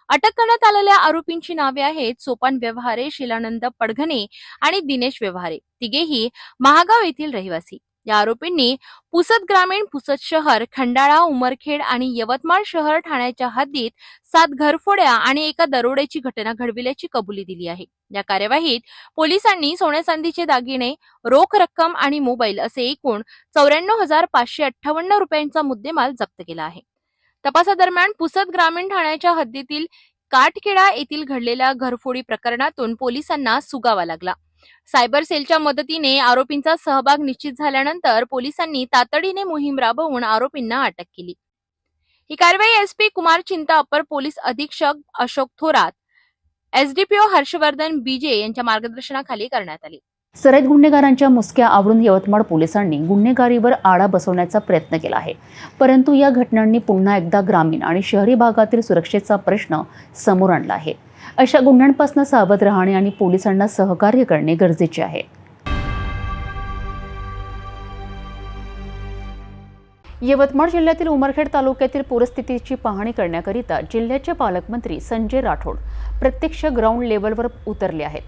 अटक करण्यात आलेल्या आरोपींची नावे आहेत सोपान व्यवहारे, शिलानंद पडघणे आणि दिनेश व्यवहारे. तिघेही महागाव येथील रहिवासी. या आरोपींनी पुसद ग्रामीण, पुसद शहर, खंडाळा, उमरखेड आणि यवतमाळ शहर ठाण्याच्या हद्दीत 7 घरफोड्या आणि एका दरोड्याची घटना घडविल्याची कबुली दिली आहे. या कार्यवाहीत पोलिसांनी सोन्या चांदीचे दागिने, रोख रक्कम आणि मोबाईल असे एकूण 94,558 रुपयांचा मुद्देमाल जप्त केला आहे. तपासादरम्यान पुसद ग्रामीण ठाण्याच्या हद्दीतील काटखेडा येथील घडलेल्या घरफोडी प्रकरणातून पोलिसांना सुगावा लागला. सायबर सेलच्या मदतीने आरोपींचा सहभाग निश्चित झाल्यानंतर पोलिसांनी तातडीने मोहीम राबवून आरोपींना अटक केली. ही कारवाई एसपी कुमार चिंता, अपर पोलीस अधीक्षक अशोक थोरात, एसडीपीओ हर्षवर्धन बीजे यांच्या मार्गदर्शनाखाली करण्यात आली. सराईत गुन्हेगारांच्या मुसक्या आवळून यवतमाळ पोलिसांनी गुन्हेगारीवर आळा बसवण्याचा प्रयत्न केला आहे. परंतु या घटनांनी पुन्हा एकदा ग्रामीण आणि शहरी भागातील सुरक्षेचा प्रश्न समोर आणला आहे. अशा गुन्ह्यांपासून सावध राहणे आणि पोलिसांना सहकार्य करणे गरजेचे आहे. यवतमाळ जिल्ह्यातील उमरखेड तालुक्यातील पूरस्थितीची पाहणी करण्याकरिता जिल्ह्याचे पालकमंत्री संजय राठोड प्रत्यक्ष ग्राउंड लेवलवर उतरले आहेत.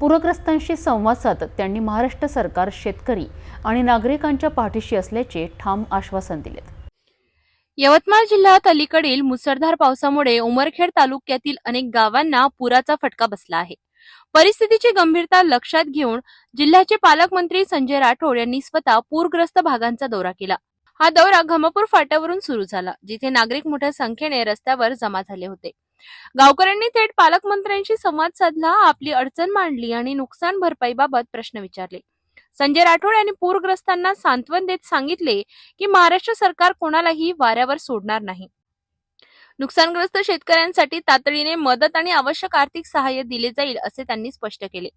पूरग्रस्तांशी संवाद साधत त्यांनी महाराष्ट्र सरकार शेतकरी आणि नागरिकांच्या पाठीशी असल्याचे ठाम आश्वासन दिले. यवतमाळ जिल्ह्यात अलीकडील मुसळधार पावसामुळे उमरखेड तालुक्यातील अनेक गावांना पुराचा फटका बसला आहे. परिस्थितीची गंभीरता लक्षात घेऊन जिल्ह्याचे पालकमंत्री संजय राठोड यांनी स्वतः पूरग्रस्त भागांचा दौरा केला. हा दौरा घमपूर फाट्यावरून सुरू झाला, जिथे नागरिक मोठ्या संख्येने रस्त्यावर जमा झाले होते. गावकऱ्यांनी थेट पालकमंत्र्यांशी संवाद साधला, आपली अडचण मांडली आणि नुकसान भरपाईबाबत प्रश्न विचारले. संजय राठोड यांनी पूरग्रस्तांना सांत्वन देत सांगितले की महाराष्ट्र सरकार कोणालाही वाऱ्यावर सोडणार नाही. नुकसानग्रस्त शेतकऱ्यांसाठी तातडीने मदत आणि आवश्यक आर्थिक सहाय्य दिले जाईल असे त्यांनी स्पष्ट केले.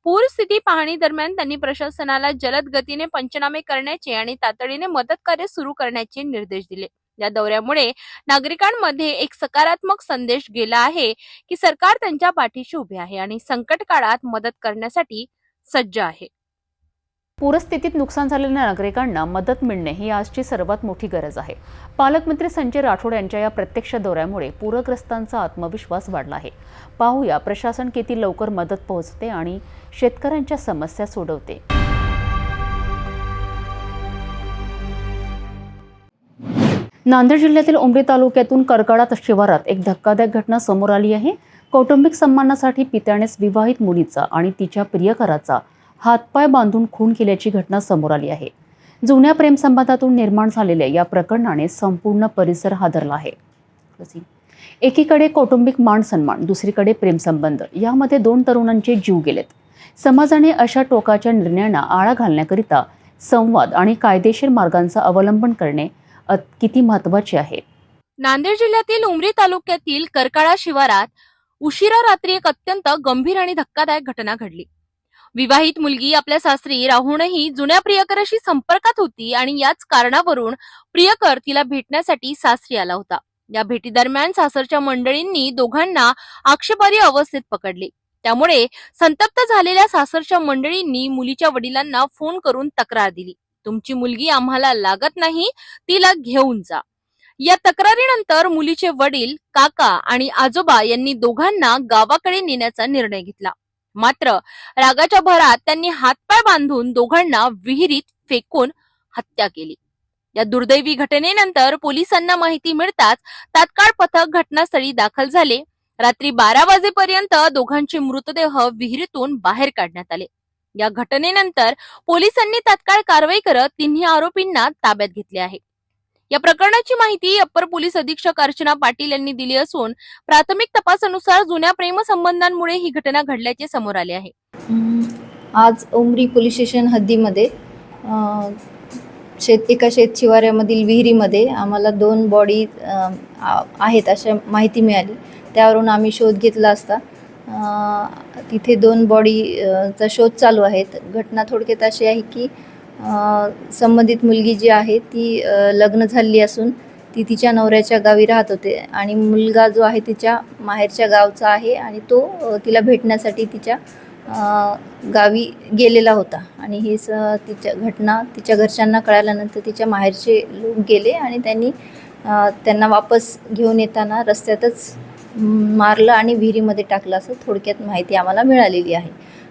पूरस्थिती पाहणी दरम्यान त्यांनी प्रशासनाला जलद गतीने पंचनामे करण्याचे आणि तातडीने मदत कार्य सुरू करण्याचे निर्देश दिले. या दौऱ्यामुळे नागरिकांमध्ये एक सकारात्मक संदेश गेला आहे की सरकार त्यांच्या पाठीशी उभे आहे आणि संकट काळात मदत करण्यासाठी सज्ज आहे. पूरस्थितीत नुकसान झालेल्या नागरिकांना मदत मिळणे ही आजची सर्वात मोठी गरज आहे. पालकमंत्री संजय राठोड यांच्या या प्रत्यक्ष दौऱ्यामुळे पूरग्रस्तांचा आत्मविश्वास वाढला आहे. पाहूया प्रशासन किती लवकर मदत पोहोचते आणि शेतकऱ्यांच्या समस्या सोडवते. नांदेड जिल्ह्यातील उमरी तालुक्यातून करकाळा शिवारात एक धक्कादायक घटना समोर आली आहे. कौटुंबिक सन्मानासाठी पित्यानेच विवाहित मुलीचा आणि तिच्या प्रियकराचा हातपाय बांधून खून केल्याची घटना समोर आली आहे. जुन्या प्रेमसंबंधातून निर्माण झालेल्या या प्रकरणाने संपूर्ण परिसर हादरला आहे. एकीकडे कौटुंबिक मान सन्मान, दुसरीकडे प्रेमसंबंध, यामध्ये 2 तरुणांचे जीव गेलेत. समाजाने अशा टोकाच्या निर्णयांना आळा घालण्याकरिता संवाद आणि कायदेशीर मार्गांचा अवलंबन करणे किती महत्त्वाचे आहे. नांदेड जिल्ह्यातील उमरी तालुक्यातील करकाळा शिवारात उशिरा रात्री एक अत्यंत गंभीर आणि धक्कादायक घटना घडली. विवाहित मुलगी आपल्या सासरी राहूनही जुन्या प्रियकराशी संपर्कात होती आणि याच कारणावरून प्रियकर तिला भेटण्यासाठी सासरी आला होता. या भेटीदरम्यान सासरच्या मंडळींनी दोघांना आक्षेपार्ह अवस्थेत पकडले. त्यामुळे संतप्त झालेल्या सासरच्या मंडळींनी मुलीच्या वडिलांना फोन करून तक्रार दिली, तुमची मुलगी आम्हाला लागत नाही, तिला घेऊन जा. या तक्रारीनंतर मुलीचे वडील, काका आणि आजोबा यांनी दोघांना गावाकडे नेण्याचा निर्णय घेतला. मात्र रागाच्या भरात त्यांनी हातपाय बांधून दोघांना विहिरीत फेकून हत्या केली. या दुर्दैवी घटनेनंतर पोलिसांना माहिती मिळताच तात्काळ पथक घटनास्थळी दाखल झाले. रात्री 12 वाजेपर्यंत दोघांचे मृतदेह विहिरीतून बाहेर काढण्यात आले. या घटनेनंतर पोलिसांनी तात्काळ कारवाई करत तिन्ही आरोपींना ताब्यात घेतले आहे. या प्रकरणाची माहिती अप्पर पोलीस अधीक्षक अर्चना पाटील यांनी दिली असून प्राथमिक तपासानुसार जुन्या प्रेमसंबंधांमुळे ही घटना घडल्याचे समोर आले आहे. आज उमरी पोलीस स्टेशन हद्दीमध्ये एका शेतशिवाऱ्यामधील विहिरीमध्ये आम्हाला 2 बॉडी आहेत अशा माहिती मिळाली. त्यावरून आम्ही शोध घेतला असता तिथे 2 बॉडीचा शोध चालू आहे. घटना थोडक्यात अशी आहे की संबंधित मुलगी जी आहे ती लग्न झालेली असून ती तिच्या नवऱ्याच्या गावी राहत होते आणि मुलगा जो आहे तिच्या माहेरच्या गावचा आहे आणि तो तिला भेटण्यासाठी तिच्या गावी गेलेला होता आणि ही तिच्या घटना तिच्या घरच्यांना कळाल्यानंतर तिच्या माहेरचे लोक गेले आणि त्यांना वापस घेऊन येताना रस्त्यातच मारलं आणि विहिरीमध्ये टाकलं असं थोडक्यात माहिती आम्हाला मिळालेली आहे.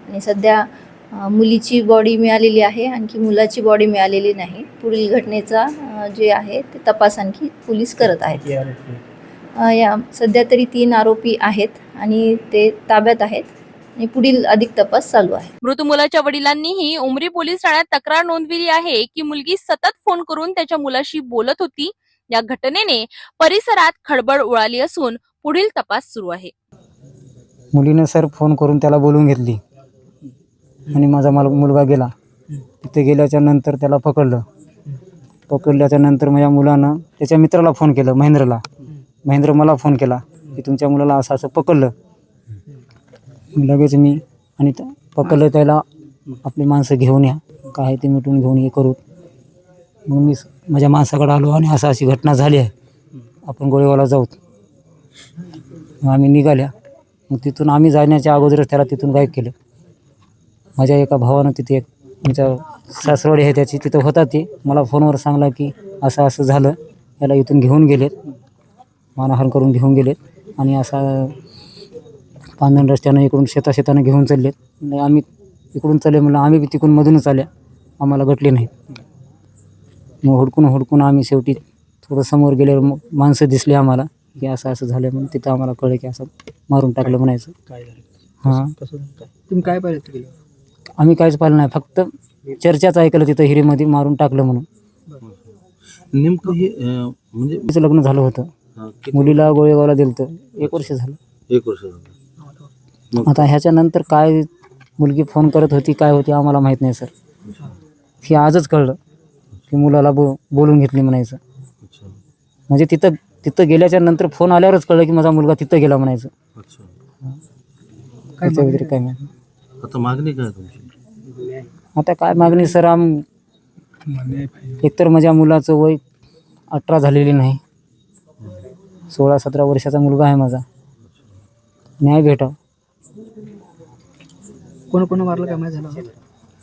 आणि सध्या मुलीची बॉडी मिळालेली आहे, आणखी मुलाची बॉडी मिळालेली नाही. पुढील घटनेचा जे आहे ते तपास आणखी पोलीस करत आहेत. या सध्या तरी 3 आरोपी आहेत आणि ते ताब्यात आहेत आणि पुढील अधिक तपास चालू आहे. मृत मुलाच्या वडिलांनीही उमरी पोलीस ठाण्यात तक्रार नोंदविली आहे की मुलगी सतत फोन करून त्याच्या मुलाशी बोलत होती. या घटनेने परिसरात खळबळ उडाली असून पुढील तपास सुरू आहे. मुलीनं सर फोन करून त्याला बोलवून घेतली आणि माझा मुलगा गेला. तिथे गेल्याच्या नंतर त्याला पकडल्याच्या नंतर माझ्या मुलानं त्याच्या मित्राला फोन केलं, महेंद्र मला फोन केला की तुमच्या मुलाला असं असं पकडलं. लगेच मी आणि पकडलं त्याला आपली माणसं घेऊन या, काय ते मिटून घेऊन हे करू. मग मी माझ्या माणसाकडे आलो आणि अशी घटना झाली आहे, आपण गोळेवाला जाऊ. मग आम्ही निघाल्या. मग तिथून आम्ही जाण्याच्या अगोदरच त्याला तिथून गायब केलं. माझ्या एका भावानं तिथे आमच्या सासरवाडी आहे त्याची तिथं होता, ते मला फोनवर सांगला की असं असं झालं, याला इथून घेऊन गेलेत, मानहान करून घेऊन गेलेत आणि असा पांधन रस्त्यानं इकडून शेतानं घेऊन चाललेत. आम्ही इकडून चालले म्हणलं, आम्ही बी तिकडून मधूनच आल्या, आम्हाला गटले नाहीत. मग हुडकून आम्ही शेवटी थोडं समोर गेल्यावर मग माणसं दिसली आम्हाला की असं असं झालं म्हणून. तिथं आम्हाला कळलं की असं मारून टाकलं म्हणायचं. हां, तुम्ही काय पाहिलं? आम्ही काहीच पाहिलं नाही, फक्त चर्चाच ऐकलं तिथं हिरीमध्ये मारून टाकलं म्हणून. नेमकं हे म्हणजे तिचं लग्न झालं होतं, मुलीला गोळेगावला दिलं होतं. 1 वर्ष झालं. 1 वर्ष झालं. आता ह्याच्यानंतर काय मुलगी फोन करत होती, काय होती आम्हाला माहीत नाही सर. हे आजच कळलं की मुलाला बोलून घेतली म्हणायचं. म्हणजे तिथं गेल्याच्या नंतर फोन आल्यावरच कळलं की माझा मुलगा तिथं गेला म्हणायचं. त्याच्या व्यतिरिक्त काय माहिती. आता मागणी काय तुमची? आता काय मागणी सर, एकतर माझ्या मुलाचं वय 18 झालेली नाही, 16-17 वर्षाचा मुलगा आहे माझा. न्याय भेटाव. कोण मारलं काय माहिती झालं?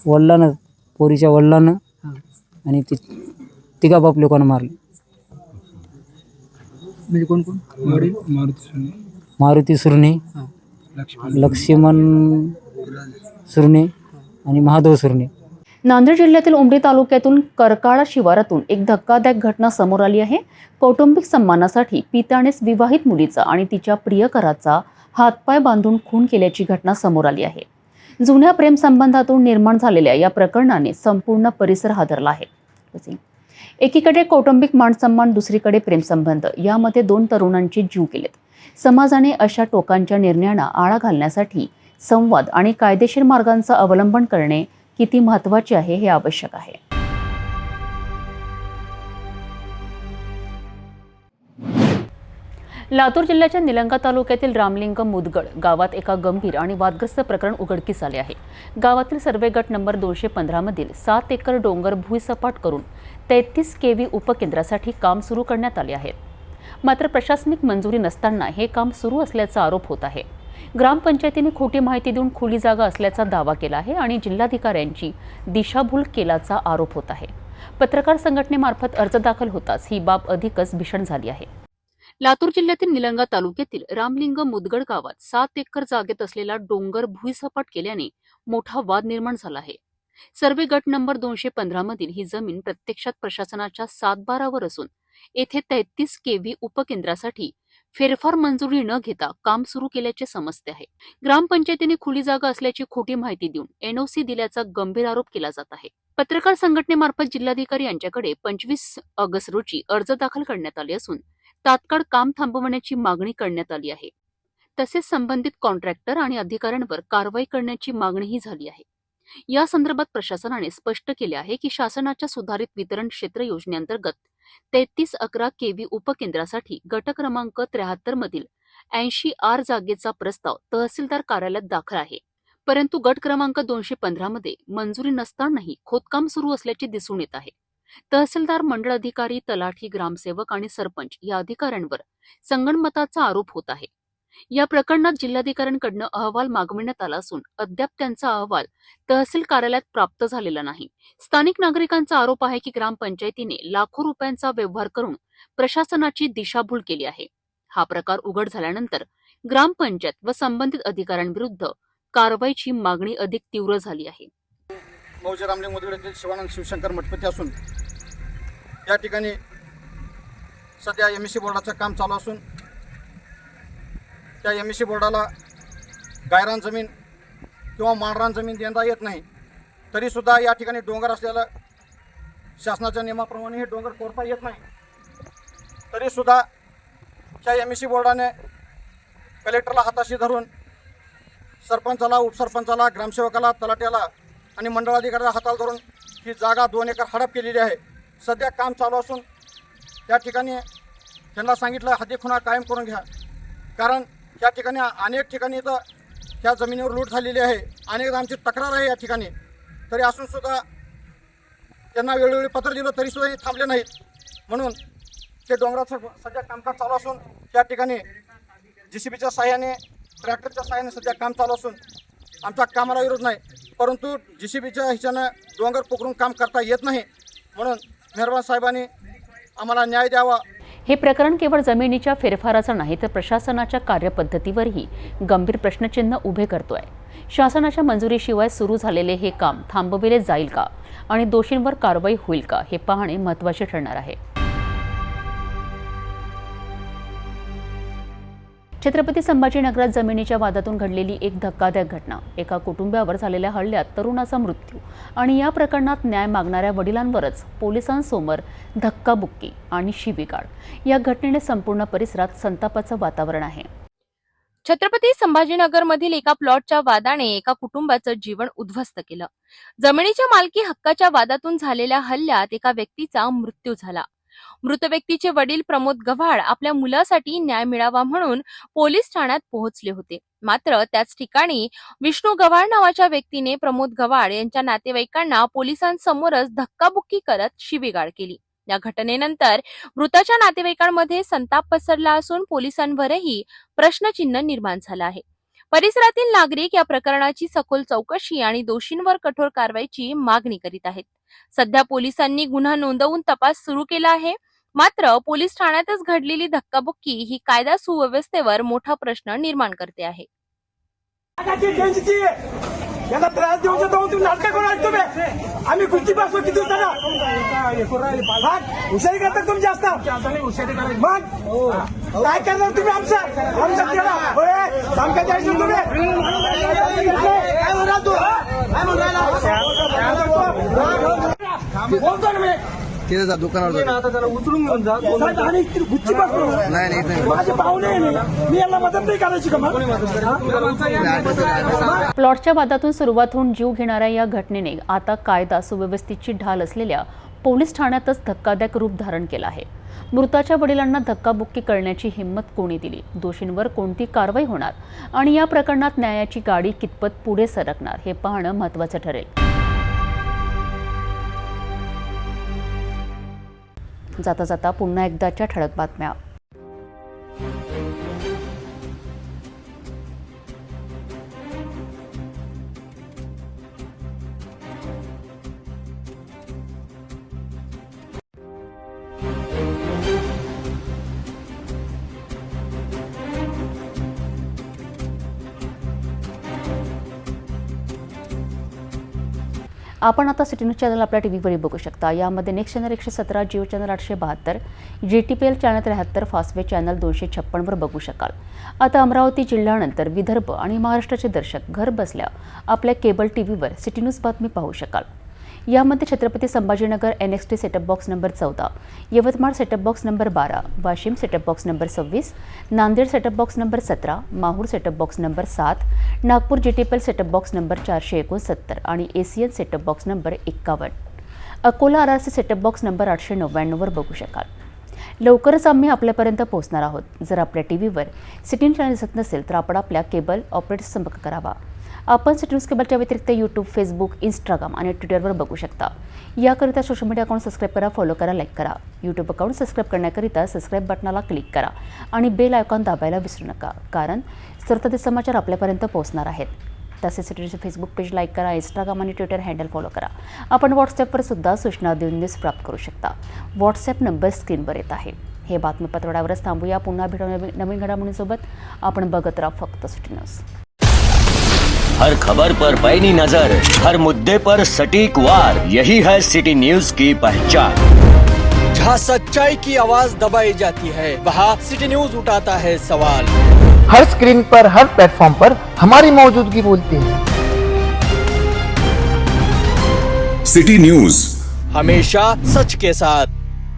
वडिलानं, पोरीच्या वडिलानं आणि तिघा बाप लोकांना मारले. म्हणजे कोण? मारुती सुरणे, लक्ष्मण सुरणे आणि महादेव सुरणे. नांदेड जिल्ह्यातील उमरी तालुक्यातून करकाळा शिवारातून एक धक्कादायक घटना समोर आली आहे. कौटुंबिक सन्मानासाठी पित्यानेच विवाहित मुलीचा आणि तिच्या प्रियकराचा हातपाय बांधून खून केल्याची घटना समोर आली आहे. जुन्या प्रेमसंबंधातून निर्माण झालेल्या या प्रकरणाने संपूर्ण परिसर हादरला आहे. एकीकडे कौटुंबिक मानसन्मान, दुसरीकडे प्रेमसंबंध, यामध्ये 2 तरुणांचे जीव गेलेत. समाजाने अशा टोकांच्या निर्णयांना आळा घालण्यासाठी संवाद आणि कायदेशीर मार्गांचा अवलंबन करणे किती महत्त्वाचे आहे हे आवश्यक आहे. लातूर जिल्ह्याच्या निलंगा तालुक्यातील रामलिंग मुदगड गावात एका गंभीर आणि वादग्रस्त प्रकरण उघडकीस आले आहे. गावातील सर्वे गट नंबर 215 मधील 7 एकर डोंगर भुईसपाट करून 33 केव्ही उपकेंद्रासाठी काम सुरू करण्यात आले आहे. मात्र प्रशासनिक मंजुरी नसताना हे काम सुरू असल्याचा आरोप होत आहे. ग्रामपंचायतीने खोटी माहिती देऊन खुली जागा असल्याचा दावा केला आहे आणि जिल्हाधिकाऱ्यांची दिशाभूल केल्याचा आरोप होत आहे. पत्रकार संघटनेमार्फत अर्ज दाखल होताच ही बाब अधिकच भीषण झाली आहे. लातूर जिल्ह्यातील निलंगा तालुक्यातील रामलिंग मुदगड गावात 7 एकर जागेत असलेला डोंगर भुईसपाट केल्याने मोठा वाद निर्माण झाला आहे. सर्वे गट नंबर 215 मधील ही जमीन प्रत्यक्षात प्रशासनाच्या 7/12 असून येथे 33 केव्ही उपकेंद्रासाठी फेरफार मंजुरी न घेता काम सुरू केल्याचे समजते आहे. ग्रामपंचायतीने खुली जागा असल्याची खोटी माहिती देऊन एनओसी दिल्याचा गंभीर आरोप केला जात आहे. पत्रकार संघटनेमार्फत जिल्हाधिकारी यांच्याकडे 25 ऑगस्ट रोजी अर्ज दाखल करण्यात आले असून तात्काळ काम थांबवण्याची मागणी करण्यात आली आहे. तसेच संबंधित कॉन्ट्रॅक्टर आणि अधिकाऱ्यांवर कारवाई करण्याची मागणीही झाली आहे. या संदर्भात प्रशासनाने स्पष्ट केले आहे की शासनाच्या सुधारित वितरण क्षेत्र योजनेअंतर्गत 33-11 केव्ही उपकेंद्रासाठी गट क्रमांक 73 मधील 80 आर जागेचा प्रस्ताव तहसीलदार कार्यालयात दाखल आहे. परंतु गट क्रमांक 215 मध्ये मंजुरी नसतानाही खोदकाम सुरू असल्याचे दिसून येत आहे. तहसीलदार, मंडळ अधिकारी, तलाठी, ग्रामसेवक आणि सरपंच या अधिकाऱ्यांवर संगनमताचा आरोप होत आहे. या प्रकरणात जिल्हाधिकाऱ्यांकडून अहवाल मागविण्यात आला असून अद्याप त्यांचा अहवाल तहसील कार्यालयात प्राप्त झालेला नाही. स्थानिक नागरिकांचा आरोप आहे की ग्रामपंचायतीने लाखो रुपयांचा व्यवहार करून प्रशासनाची दिशाभूल केली आहे. हा प्रकार उघड झाल्यानंतर ग्रामपंचायत व संबंधित अधिकाऱ्यांविरुद्ध कारवाईची मागणी अधिक तीव्र झाली आहे. मौजे रामलिंग मुदगड येथील शिवानंद शिवशंकर मठपती असून या ठिकाणी सध्या MSC बोर्डाचं काम चालू असून त्या MSC बोर्डाला गायरान जमीन किंवा माळरान जमीन देता येत नाही. तरीसुद्धा या ठिकाणी डोंगर असलेलं शासनाच्या नियमाप्रमाणे हे डोंगर कोरता येत नाही. तरीसुद्धा त्या MSC बोर्डाने कलेक्टरला हाताशी धरून सरपंचाला, उपसरपंचाला, ग्रामसेवकाला, तलाट्याला आणि मंडळाधिकाऱ्याला हाताला धरून ही जागा 2 एकर हडप केलेली आहे. सध्या काम चालू असून त्या ठिकाणी त्यांना सांगितलं हद्दी खुणा कायम करून घ्या, कारण या ठिकाणी अनेक ठिकाणी तर त्या जमिनीवर लूट झालेली आहे. अनेकदा आमची तक्रार आहे या ठिकाणी, तरी असूनसुद्धा त्यांना वेळोवेळी पत्र दिलं तरीसुद्धा हे थांबले नाहीत. म्हणून ते डोंगराचं सध्या कामकाज चालू असून त्या ठिकाणी JCBच्या साहाय्याने, ट्रॅक्टरच्या साहाय्याने सध्या काम चालू असून आमचा कामाला विरोध नाही, परंतु JCBच्या ह्याच्यानं डोंगर पकडून काम करता येत नाही. म्हणून मेहरबान साहेबांनी आम्हाला न्याय द्यावा. हे प्रकरण केवळ जमिनीच्या फेरफाराचं नाही तर प्रशासनाच्या कार्यपद्धतीवरही गंभीर प्रश्नचिन्ह उभे करतोय. शासनाच्या मंजुरीशिवाय सुरू झालेले हे काम थांबविले जाईल का आणि दोषींवर कारवाई होईल का हे पाहणे महत्त्वाचे ठरणार आहे. छत्रपती संभाजीनगरात जमिनीच्या वादातून घडलेली एक धक्कादायक घटना. एका कुटुंबावर झालेल्या हल्ल्यात तरुणाचा मृत्यू आणि या प्रकरणात न्याय मागणाऱ्या वडिलांवरच पोलिसांसमोर धक्काबुक्की आणि शिवीगाळ. या घटनेने संपूर्ण परिसरात संतापाचं वातावरण आहे. छत्रपती संभाजीनगरमधील एका प्लॉटच्या वादाने एका कुटुंबाचं जीवन उद्ध्वस्त केलं. जमिनीच्या मालकी हक्काच्या वादातून झालेल्या हल्ल्यात एका व्यक्तीचा मृत्यू झाला. मृत व्यक्तीचे वडील प्रमोद गव्हाड आपल्या मुलासाठी न्याय मिळावा म्हणून पोलीस ठाण्यात पोहोचले होते. मात्र त्याच ठिकाणी विष्णू गव्हाड नावाच्या व्यक्तीने प्रमोद गव्हाड यांच्या नातेवाईकांना पोलिसांसमोरच धक्काबुक्की करत शिवीगाळ केली. या घटनेनंतर मृताच्या नातेवाईकांमध्ये संताप पसरला असून पोलिसांवरही प्रश्नचिन्ह निर्माण झालं आहे. परिसरातील नागरिक या प्रकरणाची सखोल चौकशी आणि दोषींवर कठोर कारवाईची मागणी करीत आहेत. सध्या पोलिसांनी गुन्हा नोंदवून तपास सुरू केला आहे. मात्र पोलीस ठाण्यातच घडलेली धक्काबुक्की ही कायदा सुव्यवस्थेवर मोठा प्रश्न निर्माण करते आहे. याला त्रास देऊ शकतो तुम्ही नाटक करून ऐकतो आम्ही कुठची बसलो किती दिवसाला हुशारी करता तुम्ही जास्त मग काय करणार तुम्ही आमचं धमका द्यायचं तुम्ही बोलतो ना मी दुकानावर आता त्याला उचलून घेऊन जा आणि गुच्ची बसलो माझे पाहुणे मी याला मदत नाही करायची का प्लॉटच्या वादातून सुरुवात होऊन जीव घेणाऱ्या या घटनेने आता कायदा सुव्यवस्थेची ढाल असलेल्या पोलीस ठाण्यातच धक्कादायक रूप धारण केलं आहे. मृताच्या वडिलांना धक्काबुक्की करण्याची हिंमत कोणी दिली, दोषींवर कोणती कारवाई होणार आणि या प्रकरणात न्यायाची गाडी कितपत पुढे सरकणार हे पाहणं महत्त्वाचं ठरेल. जाता जाता पुन्हा एकदाच्या ठळक बातम्या. आपण आता सिटी न्यूज चॅनल आपल्या टीव्हीवर बघू शकता. यामध्ये next channel 117, Jio channel 872, GTPL channel 73, Fastway channel 256 वर बघू शकाल. आता अमरावती जिल्ह्यानंतर विदर्भ आणि महाराष्ट्राचे दर्शक घर बसल्या आपल्या केबल टीव्हीवर सिटी न्यूज बातमी पाहू शकाल. यामध्ये Chhatrapati Sambhajinagar NXT setup box number 14, Yavatmal setup box number 12, Washim setup box number 26, Nanded setup box number 17, Mahur setup box number 7, Nagpur GTPL setup box number 469 आणि ACN setup box number 51, Akola RRC setup box number 899 वर बघू शकाल. लवकरच आम्ही आपल्यापर्यंत पोहोचणार आहोत. जर आपल्या टीव्हीवर सिटी चॅनल दिसत नसेल तर आपण आपल्या केबल ऑपरेटरचा संपर्क करावा. आपण सिटी न्यूज केबलच्या व्यतिरिक्त यूट्यूब, फेसबुक, इंस्टाग्राम आणि ट्विटरवर बघू शकता. याकरिता सोशल मीडिया अकाउंट सबस्क्राईब करा, फॉलो करा, लाईक करा. यूट्यूब अकाउंट सबस्क्राईब करण्याकरिता सबस्क्राईब बटनाला क्लिक करा आणि बेल आयकॉन दाबायला विसरू नका, कारण सतत समाचार आपल्यापर्यंत पोहोचणार आहेत. तसेच सिटीचे फेसबुक पेज लाईक करा, इंस्टाग्राम आणि ट्विटर हँडल फॉलो करा. आपण व्हॉट्सॲपवर सुद्धा सूचना देऊन न्यूज प्राप्त करू शकता. व्हॉट्सॲप नंबर स्क्रीनवर येत आहे. हे बातमीपत्रावरच थांबूया. पुन्हा भेटू नवीन घडामोडींसोबत. आपण बघत राहा फक्त सिटी न्यूज. हर खबर पर पैनी नजर, हर मुद्दे पर सटीक वार, यही है सिटी न्यूज की पहचान. जहाँ सच्चाई की आवाज दबाई जाती है, वहाँ सिटी न्यूज उठाता है सवाल. हर स्क्रीन पर, हर प्लेटफॉर्म पर हमारी मौजूदगी बोलती है. सिटी न्यूज हमेशा सच के साथ.